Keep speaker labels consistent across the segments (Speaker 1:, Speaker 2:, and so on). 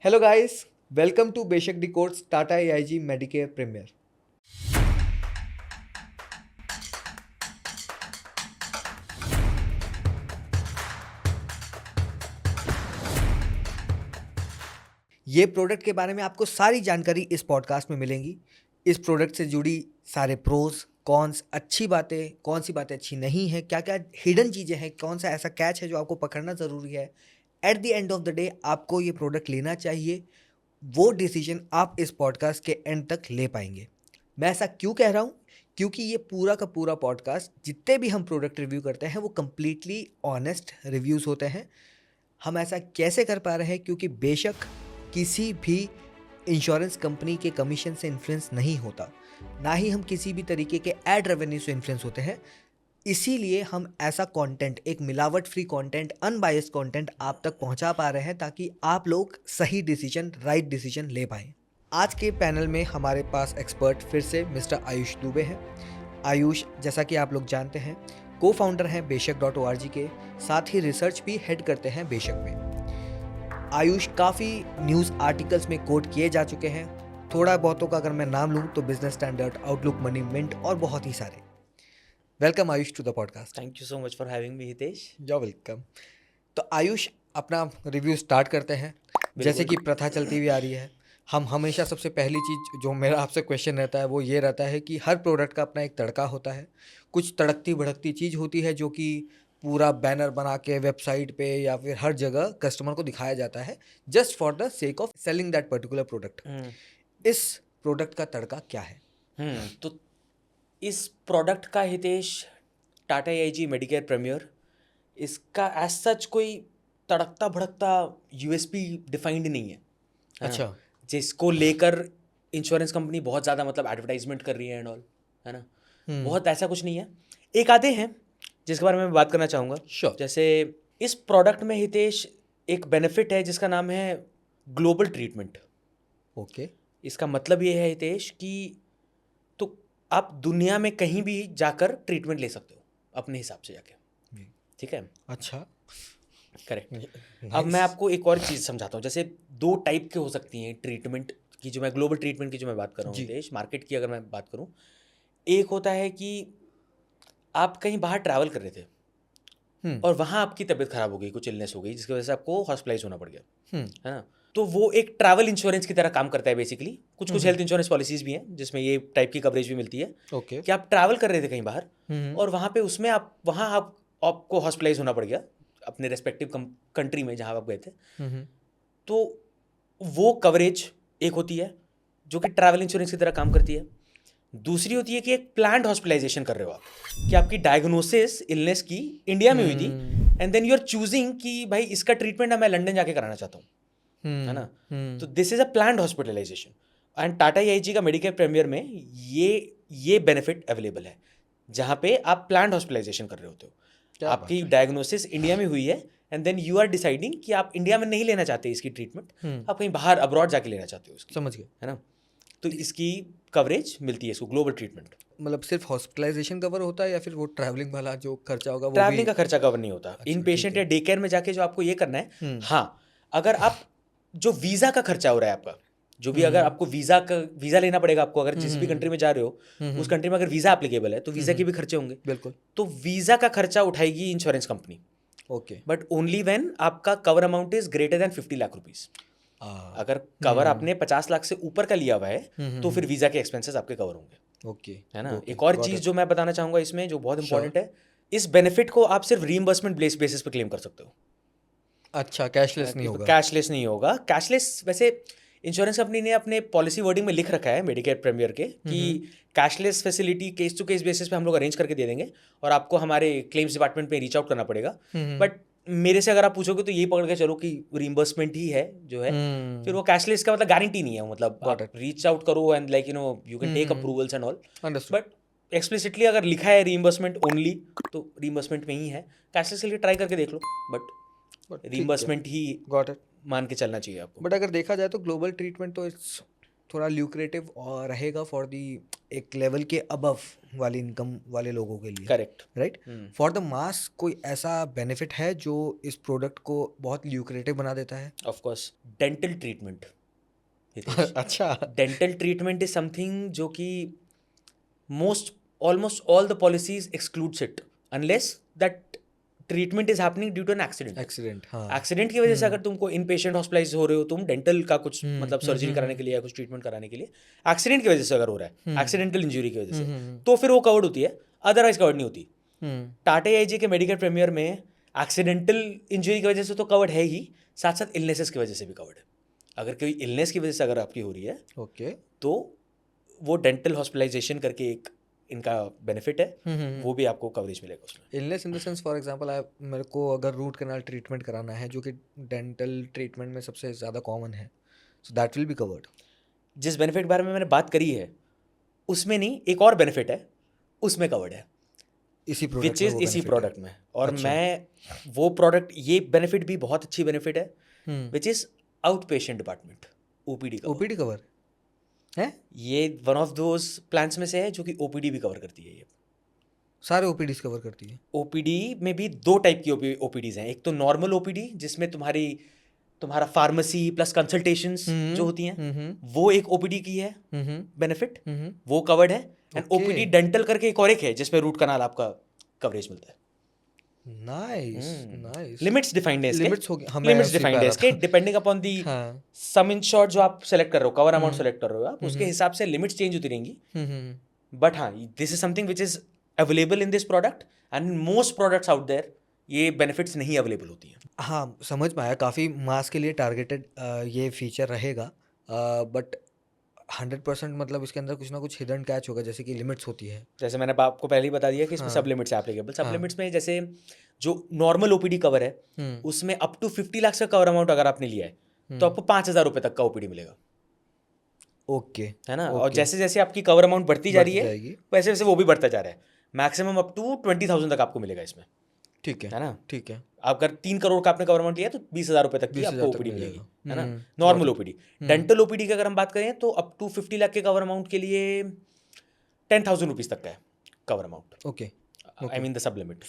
Speaker 1: Hello guys, welcome to Beshak decodes Tata AIG Medicare Premier. ये product के बारे में आपको सारी जानकारी इस पॉडकास्ट में मिलेंगी। इस प्रोडक्ट से जुड़ी सारे प्रोज कॉन्स, अच्छी बातें, कौन सी बातें अच्छी नहीं है, क्या क्या हिडन चीज़ें हैं, कौन सा ऐसा कैच है जो आपको पकड़ना ज़रूरी है। At the end of the day आपको ये प्रोडक्ट लेना चाहिए, वो डिसीजन आप इस पॉडकास्ट के एंड तक ले पाएंगे। मैं ऐसा क्यों कह रहा हूँ? क्योंकि ये पूरा का पूरा पॉडकास्ट, जितने भी हम प्रोडक्ट रिव्यू करते हैं, वो कम्प्लीटली ऑनेस्ट रिव्यूज़ होते हैं। हम ऐसा कैसे कर पा रहे हैं? क्योंकि बेशक किसी भी इंश्योरेंस कंपनी के कमीशन से इन्फ्लुएंस नहीं होता, ना ही हम किसी भी तरीके के एड रेवेन्यू से इन्फ्लुएंस होते हैं। इसीलिए हम ऐसा कंटेंट, एक मिलावट फ्री कंटेंट, अनबायस्ड कंटेंट आप तक पहुंचा पा रहे हैं ताकि आप लोग सही डिसीजन, राइट डिसीजन ले पाएं। आज के पैनल में हमारे पास एक्सपर्ट फिर से मिस्टर आयुष दुबे हैं। आयुष, जैसा कि आप लोग जानते हैं, को फाउंडर हैं बेशक.org के, साथ ही रिसर्च भी हेड करते हैं बेशक में। आयुष काफ़ी न्यूज़ आर्टिकल्स में कोट किए जा चुके हैं। थोड़ा बहुतों का अगर मैं नाम लूँ तो Business Standard, Outlook Money, Mint और बहुत ही सारे। Welcome Ayush to the podcast.
Speaker 2: Thank you so much for having me Hitesh.
Speaker 1: Yo welcome. तो आयुष, अपना रिव्यू स्टार्ट करते हैं। जैसे कि प्रथा चलती हुई आ रही है, हम हमेशा सबसे पहली चीज़ जो मेरा आपसे क्वेश्चन रहता है वो ये रहता है कि हर प्रोडक्ट का अपना एक तड़का होता है। कुछ तड़कती भड़कती चीज़ होती है जो कि पूरा बैनर बना के वेबसाइट पे या फिर हर जगह कस्टमर को दिखाया जाता है, just for the sake of selling that particular product. इस प्रोडक्ट का तड़का क्या है?
Speaker 2: तो इस प्रोडक्ट का Hitesh, Tata AIG Medicare Premier, इसका एज सच कोई तड़कता भड़कता USP डिफाइंड नहीं है।
Speaker 1: अच्छा।
Speaker 2: जिसको लेकर इंश्योरेंस कंपनी बहुत ज़्यादा मतलब एडवर्टाइजमेंट कर रही है एंड ऑल, है ना। बहुत ऐसा कुछ नहीं है। एक आधे हैं जिसके बारे में मैं बात करना चाहूँगा।
Speaker 1: Sure.
Speaker 2: जैसे इस प्रोडक्ट में हितेश एक बेनिफिट है जिसका नाम है ग्लोबल ट्रीटमेंट।
Speaker 1: ओके।
Speaker 2: इसका मतलब ये है हितेश कि तो आप दुनिया में कहीं भी जाकर ट्रीटमेंट ले सकते हो अपने हिसाब से जाके। ठीक है।
Speaker 1: अच्छा।
Speaker 2: करेक्ट। अब मैं आपको एक और चीज़ समझाता हूँ। जैसे दो टाइप के हो सकती हैं ट्रीटमेंट की, जो मैं ग्लोबल ट्रीटमेंट की जो मैं बात कर रहा हूँ देश मार्केट की अगर मैं बात करूँ। एक होता है कि आप कहीं बाहर ट्रैवल कर रहे थे और वहाँ आपकी तबीयत खराब हो गई, कुछ इलनेस हो गई जिसकी वजह से आपको हॉस्पिटलाइज होना पड़ गया, है ना। तो वो एक ट्रैवल इंश्योरेंस की तरह काम करता है बेसिकली। कुछ हेल्थ इंश्योरेंस पॉलिसीज भी हैं जिसमें ये टाइप की कवरेज भी मिलती है।
Speaker 1: ओके।
Speaker 2: कि आप ट्रैवल कर रहे थे कहीं बाहर और वहाँ पे उसमें आपको हॉस्पिटलाइज होना पड़ गया अपने रेस्पेक्टिव कंट्री में जहाँ आप गए थे। तो वो कवरेज एक होती है जो कि ट्रैवल इंश्योरेंस की तरह काम करती है। दूसरी होती है कि एक प्लान्ड हॉस्पिटलाइजेशन कर रहे हो आप, कि आपकी डायग्नोसिस इलनेस की इंडिया में हुई थी and then you are choosing कि भाई इसका ट्रीटमेंट मैं लंदन जाके कराना चाहता हूँ, है ना। तो this is a planned hospitalization and Tata AIG का मेडिकेयर प्रीमियर में ये बेनिफिट अवेलेबल है, जहाँ पे आप प्लान्ड हॉस्पिटलाइजेशन कर रहे होते हो। आपकी डायग्नोसिस इंडिया में हुई है and then you are deciding कि आप इंडिया में नहीं लेना चाहते इसकी ट्रीटमेंट, आप कहीं बाहर अब्रॉड जाके लेना चाहते हो इसकी।
Speaker 1: समझ गए,
Speaker 2: है ना। तो इसकी कवरेज मिलती है इसको ग्लोबल ट्रीटमेंट।
Speaker 1: मतलब सिर्फ हॉस्पिटलाइजेशन कवर होता है या फिर वो ट्रैवलिंग वाला जो खर्चा होगा वो भी?
Speaker 2: ट्रैवलिंग का खर्चा कवर नहीं होता।
Speaker 1: अच्छा,
Speaker 2: इन
Speaker 1: ठीक
Speaker 2: पेशेंट
Speaker 1: है।
Speaker 2: या डे केयर में जाके जो आपको ये करना है, हाँ, अगर आप जो वीज़ा का खर्चा हो रहा है आपका, जो भी अगर आपको वीज़ा लेना पड़ेगा आपको, अगर जिस भी कंट्री में जा रहे हो उस कंट्री में अगर वीज़ा एप्लीकेबल है तो वीज़ा के भी खर्चे होंगे।
Speaker 1: बिल्कुल।
Speaker 2: तो वीज़ा का खर्चा उठाएगी insurance company.
Speaker 1: Okay.
Speaker 2: But only when आपका cover amount is greater than 50 lakh rupees. अगर कवर आपने 50 लाख से ऊपर का लिया हुआ है तो फिर वीज़ा के एक्सपेंसेस आपके कवर होंगे।
Speaker 1: ओके,
Speaker 2: है ना।
Speaker 1: ओके,
Speaker 2: एक और
Speaker 1: got
Speaker 2: चीज़
Speaker 1: it.
Speaker 2: जो मैं बताना चाहूँगा इसमें जो बहुत इंपॉर्टेंट है, इस बेनिफिट को आप सिर्फ रीइंबर्समेंट बेसिस पे क्लेम कर सकते हो।
Speaker 1: अच्छा, कैशलेस नहीं होगा?
Speaker 2: कैशलेस नहीं होगा। कैशलेस वैसे इंश्योरेंस कंपनी ने अपने पॉलिसी वर्डिंग में लिख रखा है मेडिकेयर प्रीमियर के कि cashless facility case to case basis पे हम लोग अरेंज करके दे देंगे और आपको हमारे क्लेम्स डिपार्टमेंट में रीच आउट करना पड़ेगा। बट मेरे से अगर आप पूछोगे तो यही पकड़ के चलो कि रीइंबर्समेंट ही है जो है। फिर वो कैशलेस का मतलब गारंटी नहीं है, मतलब आप रीच आउट करो and like you can take approvals and all. But explicitly अगर लिखा है रीइंबर्समेंट ओनली तो रीइंबर्समेंट में ही है। कैशलेस के लिए ट्राई करके देख लो, बट रीइंबर्समेंट ही
Speaker 1: गॉट इट,
Speaker 2: मान के चलना चाहिए आपको।
Speaker 1: बट अगर देखा जाए तो ग्लोबल ट्रीटमेंट तो इट्स थोड़ा ल्यूक्रेटिव और रहेगा फॉर दी एक लेवल के अबव वाली इनकम वाले लोगों के लिए,
Speaker 2: correct.
Speaker 1: Right? For the mass कोई ऐसा बेनिफिट है जो इस प्रोडक्ट को बहुत ल्यूक्रेटिव बना देता है?
Speaker 2: Of course dental treatment.
Speaker 1: अच्छा।
Speaker 2: डेंटल ट्रीटमेंट इज समथिंग जो कि almost all the policies excludes it unless that treatment is happening due to an accident.
Speaker 1: Accident, हाँ।
Speaker 2: एक्सीडेंट की वजह से अगर तुमको इन पेशेंट हॉस्पिटलाइज हो रहे हो, तुम डेंटल का कुछ मतलब सर्जरी कराने के लिए या कुछ ट्रीटमेंट कराने के लिए एक्सीडेंट की वजह से अगर हो रहा है, एक्सीडेंटल इंजरी की वजह से, तो फिर वो कवर्ड होती है, अदरवाइज कवर्ड नहीं होती। टाटा AIG के मेडिकल प्रीमियर में एक्सीडेंटल इंजरी की वजह से तो कवर्ड है ही, साथ साथ इलनेसेस की वजह से भी कवर्ड है। अगर कोई इलनेस की वजह से अगर आपकी हो रही है,
Speaker 1: ओके,
Speaker 2: तो वो डेंटल हॉस्पिटलाइजेशन करके एक इनका बेनिफिट है, वो भी आपको कवरेज मिलेगा उसमें।
Speaker 1: Illness in the sense, for example मेरे को अगर रूट कैनाल ट्रीटमेंट कराना है, जो कि डेंटल ट्रीटमेंट में सबसे ज़्यादा कॉमन है, so that will be covered.
Speaker 2: जिस बेनिफिट के बारे में मैंने बात करी है उसमें नहीं, एक और बेनिफिट है उसमें कवर्ड है,
Speaker 1: इसी
Speaker 2: विच
Speaker 1: प्रोडक्ट
Speaker 2: इज इसी प्रोडक्ट में। और मैं वो प्रोडक्ट, ये बेनिफिट भी बहुत अच्छी बेनिफिट है, which is out patient department, OPD का।
Speaker 1: ओपीडी कवर है?
Speaker 2: ये वन ऑफ दोज प्लान्स में से है जो कि OPD भी कवर करती है। ये
Speaker 1: सारे ओपीडीज कवर करती है?
Speaker 2: OPD में भी दो टाइप की OPDs हैं। एक तो नॉर्मल OPD जिसमें तुम्हारा फार्मेसी प्लस कंसल्टेशंस जो होती हैं, वो एक OPD की है बेनिफिट, वो कवर्ड है। एंड OPD डेंटल करके एक और एक है जिसमें रूट कनाल आपका कवरेज मिलता है।
Speaker 1: Nice, nice.
Speaker 2: लिमिट्स डिफाइंड है इसके,
Speaker 1: लिमिट्स हो गया, हमें
Speaker 2: लिमिट्स डिफाइंड है इसके, डिपेंडिंग अपॉन दी
Speaker 1: हाँ।
Speaker 2: सम इंश्योर्ड जो आप सेलेक्ट कर रहे हो, कवर अमाउंट सेलेक्ट कर रहे हो आप, उसके हिसाब से लिमिट्स चेंज होती रहेंगी। बट हाँ, this is something which is available in this product, and most products out there ये बेनिफिट्स नहीं अवेलेबल होती हैं।
Speaker 1: हाँ, समझ में आया, काफ़ी मास के लिए टारगेटेड ये फीचर रहेगा, बट 100% मतलब इसके अंदर कुछ ना कुछ हिडन कैच होगा, जैसे कि लिमिट्स होती है।
Speaker 2: जैसे मैंने आपको पहले ही बता दिया कि इसमें सब लिमिट्स है एप्लीकेबल। सब लिमिट्स में जैसे जो नॉर्मल OPD कवर है उसमें अप टू 50 लाख का कवर अमाउंट अगर आपने लिया है तो आपको 5,000 रुपये तक का OPD मिलेगा,
Speaker 1: ओके,
Speaker 2: है ना। और जैसे जैसे आपकी कवर अमाउंट बढ़ती जा रही है वैसे वैसे वो भी बढ़ता जा रहा है। मैक्सिमम अप टू 20,000 तक आपको मिलेगा इसमें,
Speaker 1: ठीक है
Speaker 2: ना।
Speaker 1: ठीक है।
Speaker 2: अगर 3 करोड़ का आपने कवर अमाउंट लिया तो 20,000 रुपये तक की
Speaker 1: 20,000
Speaker 2: आपको
Speaker 1: तक
Speaker 2: OPD
Speaker 1: मिलेगा।
Speaker 2: मिलेगी, है ना, नॉर्मल OPD। डेंटल OPD की अगर हम बात करें तो अप टू 50 लाख के कवर अमाउंट के लिए 10,000 रुपीज़ तक का है cover amount,
Speaker 1: okay,
Speaker 2: I mean the sub limit.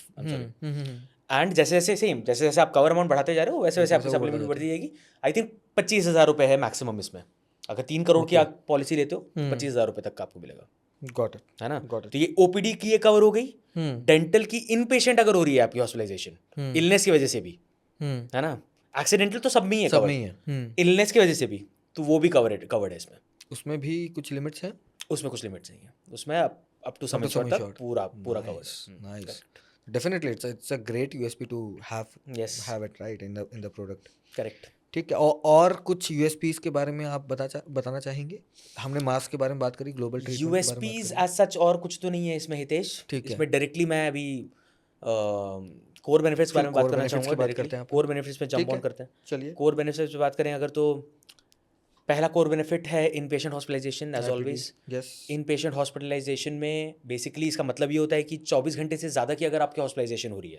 Speaker 2: And जैसे जैसे आप कवर अमाउंट बढ़ाते जा रहे हो वैसे वैसे आपकी सब लिमिट बढ़ती जाएगी। आई थिंक 25,000 रुपये है मैक्सिमम इसमें। अगर 3 करोड़ की आप पॉलिसी लेते हो 25,000 रुपये तक का आपको मिलेगा,
Speaker 1: गॉट इट,
Speaker 2: है ना।
Speaker 1: Got it.
Speaker 2: तो ये OPD की ये कवर हो गई। डेंटल की इन पेशेंट अगर हो रही है आपकी हॉस्पिटलाइजेशन इलनेस की वजह से भी, है ना, एक्सीडेंटल तो सब में ही है,
Speaker 1: सब
Speaker 2: covered।
Speaker 1: नहीं है।
Speaker 2: इलनेस की वजह से भी तो वो भी कवर्ड है इसमें।
Speaker 1: उसमें भी कुछ लिमिट्स हैं?
Speaker 2: उसमें कुछ लिमिट्स नहीं है, उसमें अप टू सम इंश्योर्ड तक पूरा कवर है।
Speaker 1: Nice, definitely it's a great USP to
Speaker 2: Yes.
Speaker 1: Have it right in the product.
Speaker 2: Correct.
Speaker 1: ठीक है, और कुछ USPs के बारे में आप बताना चाहेंगे? हमने मास्क के बारे में बात करी, ग्लोबल ट्रीटमेंट के बारे में
Speaker 2: USPs एज सच और कुछ तो नहीं है इसमें हितेश।
Speaker 1: ठीक है।
Speaker 2: इसमें डायरेक्टली मैं अभी कोर बेनिफिट्स के बारे में बात करना चाहूँगा।
Speaker 1: बात करते हैं।
Speaker 2: कोर बेनिफिट्स में जंप ऑन करते हैं।
Speaker 1: चलिए,
Speaker 2: कोर बेनिफिट्स पे बात करें अगर तो पहला कोर बेनिफिट है inpatient hospitalization as always.
Speaker 1: Yes,
Speaker 2: inpatient hospitalization में बेसिकली इसका मतलब ये होता है कि 24 घंटे से ज़्यादा की अगर आपकी हॉस्पिटलाइजेशन हो रही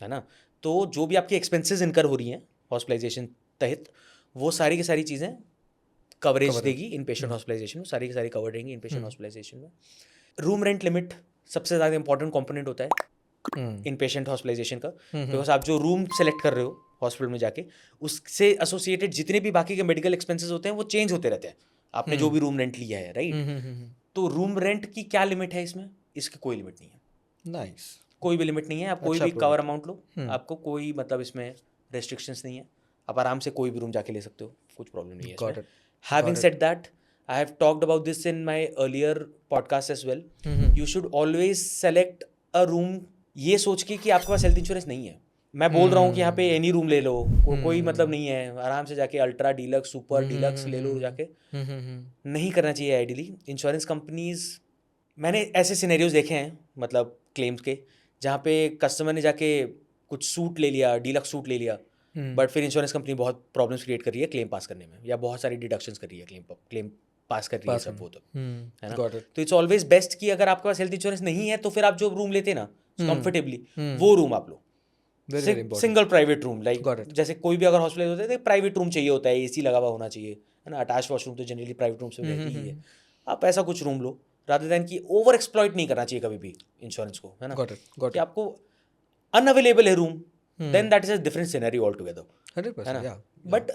Speaker 2: है ना, तो जो भी आपकी एक्सपेंसेस इनकर हो रही हैं हॉस्पिटलाइजेशन तहत, वो सारी की सारी चीज़ें कवरेज देगी इन पेशेंट हॉस्पिटलाइजेशन में, सारी की सारी कवर रहेंगी इन पेशेंट हॉस्पिटलाइजेशन में। रूम रेंट लिमिट सबसे ज़्यादा इंपॉर्टेंट कंपोनेंट होता है इन पेशेंट हॉस्पिटलाइजेशन का, बिकॉज आप जो रूम सेलेक्ट कर रहे हो हॉस्पिटल में जाके, उससे एसोसिएटेड जितने भी बाकी के मेडिकल एक्सपेंसेस होते हैं वो चेंज होते रहते हैं, आपने जो भी रूम रेंट लिया है, राइट। तो रूम रेंट की क्या लिमिट है इसमें? इसकी कोई लिमिट नहीं है।
Speaker 1: नाइस,
Speaker 2: कोई भी लिमिट नहीं है, आप कोई भी कवर अमाउंट लो, आपको कोई मतलब इसमें रेस्ट्रिक्शंस नहीं है, आप आराम से कोई भी रूम जाके ले सकते हो, कुछ प्रॉब्लम नहीं है इसमें। Having said that, I have talked about this in my earlier podcast as well. You should always select a room ये सोच के कि आपके पास हेल्थ इंश्योरेंस नहीं है। मैं बोल रहा हूँ कि यहाँ पे एनी रूम ले लो, कोई मतलब नहीं है, आराम से जाके अल्ट्रा डीलक्स सुपर डीलक्स ले लो जाके। नहीं करना चाहिए आइडियली। इंश्योरेंस कंपनीज, मैंने ऐसे सिनेरियोज देखे हैं मतलब क्लेम्स के, जहाँ पे कस्टमर ने जाके कुछ सूट ले लिया, डीलक्स सूट ले लिया, बट फिर इंश्योरेंस कंपनी बहुत प्रॉब्लम्स क्रिएट कर रही है क्लेम पास करने में, या बहुत सारी डिडक्शंस कर रही है क्लेम पास कर रही है सब वो तो, है ना। तो इट्स ऑलवेज बेस्ट कि अगर आपके पास हेल्थ इंश्योरेंस नहीं है तो फिर आप जो रूम लेते ना कंफर्टेबली, वो रूम आप लो, सिंगल प्राइवेट रूम। लाइक जैसे कोई भी अगर हॉस्पिटल होता है तो प्राइवेट रूम चाहिए होता है, AC लगा हुआ होना चाहिए, है ना। अटैच वॉशरूम तो जनरली प्राइवेट रूम से रहती ही है। आप ऐसा कुछ रूम लो रादर देन कि ओवर एक्सप्लॉइट नहीं करना चाहिए कभी भी इंश्योरेंस को, है ना,
Speaker 1: गॉट इट
Speaker 2: कि आपको अनअवेलेबल है room, then that is a different scenario all together, है
Speaker 1: 100%, या
Speaker 2: ना। बट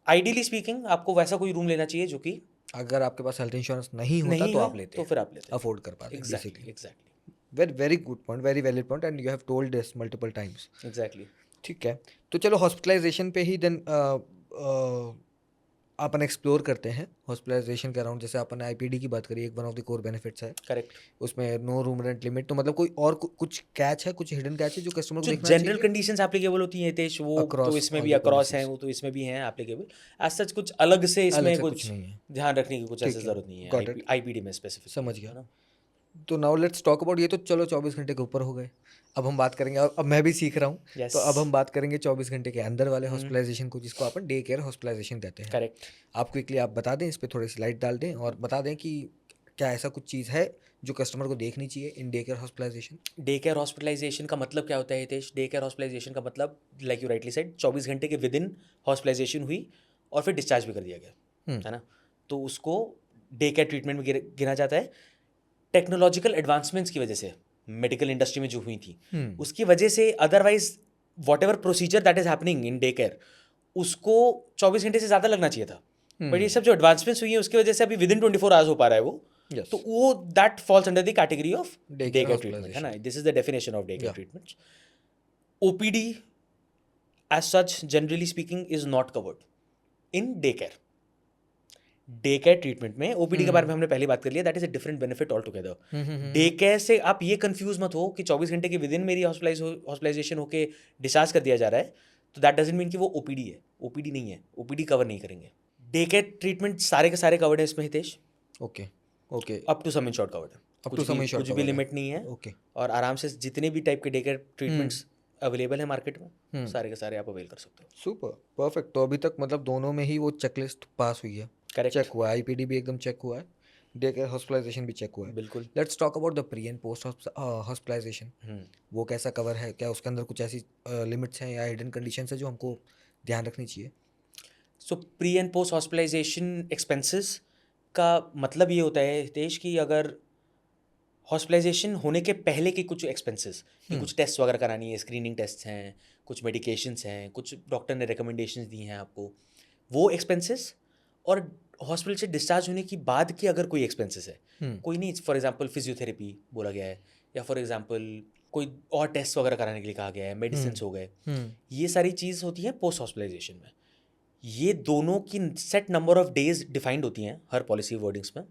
Speaker 2: आइडियली स्पीकिंग आपको वैसा कोई रूम लेना चाहिए जो कि
Speaker 1: अगर आपके पास हेल्थ इंश्योरेंस नहीं होता
Speaker 2: नहीं
Speaker 1: तो
Speaker 2: है,
Speaker 1: आप लेते
Speaker 2: तो
Speaker 1: हैं,
Speaker 2: फिर आप लेते हैं,
Speaker 1: अफोर्ड कर पाते हैं
Speaker 2: exactly
Speaker 1: basically.
Speaker 2: Exactly
Speaker 1: very very good point, very valid point, and you have told this multiple times.
Speaker 2: Exactly.
Speaker 1: ठीक है, तो चलो हॉस्पिटलाइजेशन पे ही देन अपन एक्सप्लोर करते हैं हॉस्पिटलाइजेशन के अराउंड। जैसे अपन आईपीडी की बात करी, एक one of the core benefits है
Speaker 2: करेक्ट।
Speaker 1: उसमें, नो रूम रेंट लिमिट। तो मतलब कोई और कुछ कैच है, कुछ हिडन कैच है जो कस्टमर को
Speaker 2: जो
Speaker 1: देखना
Speaker 2: जनरल
Speaker 1: चाहिए
Speaker 2: कंडीशंस एप्लीकेबल होती हैं हितेश, वो
Speaker 1: Across
Speaker 2: तो इसमें
Speaker 1: all
Speaker 2: भी
Speaker 1: the
Speaker 2: अक्रॉस हैं,
Speaker 1: policies?
Speaker 2: वो तो इसमें भी हैं एप्लीकेबल। एज सच कुछ अलग से
Speaker 1: अलग
Speaker 2: इसमें
Speaker 1: से
Speaker 2: कुछ
Speaker 1: नहीं है,
Speaker 2: ध्यान रखने की कुछ ऐसी
Speaker 1: ठीक है,
Speaker 2: जरूरत नहीं
Speaker 1: गॉट
Speaker 2: है
Speaker 1: इट,
Speaker 2: आईपीडी में स्पेसिफिक,
Speaker 1: समझ गया।
Speaker 2: है ना।
Speaker 1: तो नाउ लेट्स टॉक अबाउट, ये तो चलो 24 घंटे के ऊपर हो गए, अब हम बात करेंगे, अब मैं भी सीख रहा हूँ,
Speaker 2: यस,
Speaker 1: तो अब हम बात करेंगे 24 घंटे के अंदर वाले हॉस्पिटलाइजेशन को, जिसको अपन डे केयर हॉस्पिटलाइजेशन कहते हैं।
Speaker 2: करेक्ट।
Speaker 1: आप क्विकली आप बता दें, इस पर थोड़ी सी लाइट डाल दें और बता दें कि क्या ऐसा कुछ चीज़ है जो कस्टमर को देखनी चाहिए in day care hospitalization.
Speaker 2: Day care hospitalization का मतलब क्या होता है हितेश? डे केयर हॉस्पिटलाइजेशन का मतलब, लाइक यू राइटली सेड, 24 घंटे के विद इन हॉस्पिटलाइजेशन हुई और फिर डिस्चार्ज भी कर दिया गया, है ना, तो उसको डे केयर ट्रीटमेंट में गिना जाता है। टेक्नोलॉजिकल एडवांसमेंट्स की वजह से, मेडिकल इंडस्ट्री में जो हुई थी उसकी वजह से, otherwise what ever procedure that is happening in day care, उसको 24 घंटे से ज़्यादा लगना चाहिए था। बट ये सब जो एडवांसमेंट्स हुई है उसकी वजह से अभी विद इन 24 आवर्स हो पा रहा है वो,
Speaker 1: Yes.
Speaker 2: तो वो that falls under the category of
Speaker 1: Day
Speaker 2: day
Speaker 1: care
Speaker 2: care treatment, है ना। This is the definition of day care treatment. OPD as such generally speaking is not covered in day care. Day care treatment में OPD के बारे में हमने पहले बात कर लिया, that is a different benefit all together. Day care से आप ये कंफ्यूज मत हो कि 24 घंटे के विद इन मेरी हॉस्पिटलाइजेशन होके डिस्चार्ज कर दिया जा रहा है, तो दैट डजंट मीन कि वो ओपीडी है। ओपीडी नहीं है, ओपीडी कवर नहीं करेंगे। डे केयर ट्रीटमेंट सारे के सारे कवर्ड है इसमें Hitesh,
Speaker 1: okay okay,
Speaker 2: up to sum insured covered है,
Speaker 1: Up to some insured
Speaker 2: कुछ भी
Speaker 1: covered है।
Speaker 2: लिमिट नहीं है,
Speaker 1: ओके,
Speaker 2: और आराम से जितने भी टाइप के डे केयर ट्रीटमेंट्स अवेलेबल है मार्केट में, सारे के सारे आप अवेल कर सकते हो।
Speaker 1: Super perfect. तो अभी तक मतलब दोनों में ही वो चेकलिस्ट पास हुई है,
Speaker 2: करेक्ट,
Speaker 1: चेक हुआ है, आईपीडी भी एकदम चेक हुआ है, डे केयर हॉस्पिटलाइजेशन भी चेक हुआ है।
Speaker 2: बिल्कुल।
Speaker 1: Let's talk about the pre and post hospitalization. वो कैसा कवर है, क्या उसके अंदर कुछ ऐसी लिमिट्स हैं या हिडन कंडीशंस है जो हमको ध्यान रखनी चाहिए?
Speaker 2: So pre and post hospitalization expenses का मतलब ये होता है हितेश कि अगर हॉस्पिटलाइजेशन होने के पहले के कुछ एक्सपेंसेस, कि कुछ टेस्ट वगैरह करानी है, स्क्रीनिंग टेस्ट हैं, कुछ मेडिकेशंस हैं, कुछ डॉक्टर ने रिकमेंडेशंस दी हैं आपको, वो एक्सपेंसेस, और हॉस्पिटल से डिस्चार्ज होने की बाद की अगर कोई एक्सपेंसेस है, कोई नहीं, फॉर एग्जांपल फिजियोथेरेपी बोला गया है, या फॉर एग्जांपल कोई और टेस्ट वगैरह कराने के लिए कहा गया है, मेडिसिन हो गए, ये सारी चीज़ होती हैं पोस्ट हॉस्पिटलाइजेशन में। ये दोनों की set number of days defined होती हैं हर पॉलिसी वर्डिंग्स में।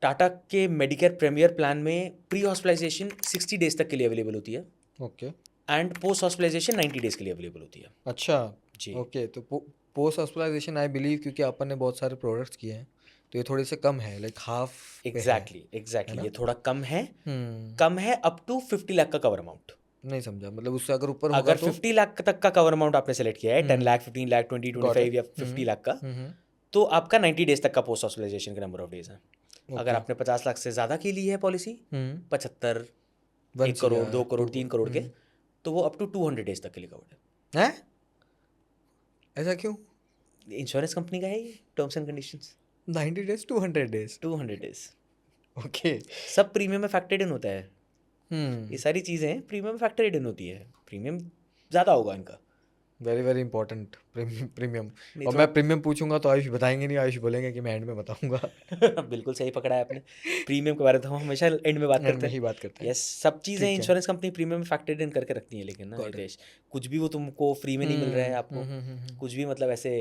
Speaker 2: टाटा के मेडिकेयर प्रीमियर प्लान में प्री हॉस्पिटलाइजेशन 60 डेज तक के लिए अवेलेबल होती है,
Speaker 1: okay,
Speaker 2: and post hospitalization 90 days के लिए अवेलेबल होती है।
Speaker 1: अच्छा
Speaker 2: जी,
Speaker 1: ओके। तो पोस्ट हॉस्पिटलाइजेशन आई बिलीव, क्योंकि अपन ने बहुत सारे प्रोडक्ट्स किए हैं तो ये थोड़े से कम है, लाइक हाफ।
Speaker 2: एग्जैक्टली ये थोड़ा कम है अप टू 50 लाख का कवर अमाउंट।
Speaker 1: नहीं समझा, मतलब उससे अगर ऊपर होगा
Speaker 2: अगर
Speaker 1: तो
Speaker 2: 50 लाख तक का कवर अमाउंट आपने सेलेक्ट किया है, 10 लाख, 15 लाख, 20, 25 या 50 लाख का, तो आपका 90 डेज तक का पोस्ट हॉस्पिटलाइजेशन का नंबर ऑफ डेज है। अगर आपने 50 लाख से ज़्यादा की ली है पॉलिसी, 75, 1 करोड़, 2 करोड़, 3 करोड़ के, तो वो अप टू 200 डेज तक के लिए कवर्ड
Speaker 1: है। ऐसा क्यों?
Speaker 2: है। इंश्योरेंस कंपनी का है ये terms and conditions.
Speaker 1: 90 days 200 days
Speaker 2: 200 days
Speaker 1: okay.
Speaker 2: सब प्रीमियम में फैक्टर्ड इन होता है। ये सारी चीज़ें प्रीमियम में फैक्टर्ड इन होती है, प्रीमियम ज़्यादा होगा इनका।
Speaker 1: Very very important premium.
Speaker 2: नहीं
Speaker 1: और
Speaker 2: तो
Speaker 1: मैं प्रीमियम पूछूंगा तो आयुष बताएंगे नहीं, आयुष बोलेंगे कि मैं एंड में बताऊंगा।
Speaker 2: बिल्कुल सही पकड़ा है आपने। प्रीमियम के बारे में तो हम हमेशा एंड में बात
Speaker 1: एंड
Speaker 2: करते
Speaker 1: में
Speaker 2: हैं।
Speaker 1: ही बात करते हैं।
Speaker 2: यस, सब चीज़ें
Speaker 1: ठीक है।
Speaker 2: इंश्योरेंस कंपनी प्रीमियम में फैक्टर्ड इन करके रखती हैं, लेकिन ना हितेश, कुछ भी वो तुमको फ्री में नहीं मिल रहा है आपको, कुछ भी मतलब ऐसे,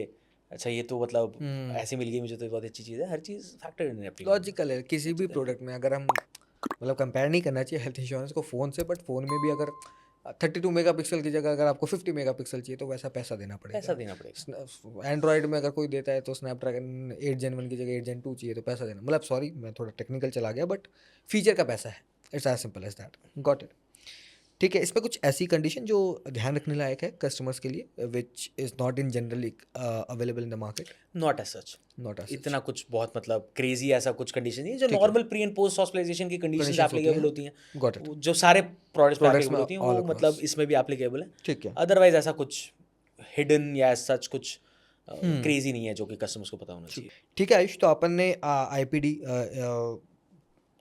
Speaker 2: अच्छा ये तो मतलब ऐसे मिल गई मुझे तो बहुत अच्छी चीज़ है, हर चीज़ फैक्टर्ड इन है प्रीमियम।
Speaker 1: लॉजिकल है, किसी भी प्रोडक्ट में अगर हम मतलब कंपेयर नहीं करना चाहिए हेल्थ इंश्योरेंस को फ़ोन से, बट फ़ोन में भी अगर 32 मेगापिक्सल की जगह अगर आपको 50 मेगापिक्सल चाहिए तो वैसा पैसा देना पड़ेगा। एंड्रॉयड में अगर कोई देता है तो स्नैपड्रैगन 8 Gen 1 की जगह 8 Gen 2 चाहिए तो पैसा देना, मतलब सॉरी मैं थोड़ा टेक्निकल चला गया, बट फीचर का पैसा है, it's as simple as that, got it. ठीक है, इसमें कुछ ऐसी कंडीशन जो ध्यान रखने लायक है कस्टमर्स के लिए, which is not in generally available in the market?
Speaker 2: Not as such,
Speaker 1: not as
Speaker 2: इतना कुछ बहुत मतलब क्रेजी ऐसा कुछ कंडीशन नहीं है। जो normal pre and post hospitalization की कंडीशंस एप्लीकेबल होती हैं,
Speaker 1: गॉट इट,
Speaker 2: जो सारे प्रोडक्ट्स पे एप्लीकेबल
Speaker 1: में
Speaker 2: होती हैं,
Speaker 1: all
Speaker 2: वो
Speaker 1: across।
Speaker 2: मतलब इसमें भी एप्लीकेबल है।
Speaker 1: ठीक है।
Speaker 2: अदरवाइज ऐसा कुछ हिडन या सच कुछ क्रेजी नहीं है जो कि कस्टमर्स को पता होना चाहिए।
Speaker 1: ठीक है आयुष, तो अपन ने आईपीडी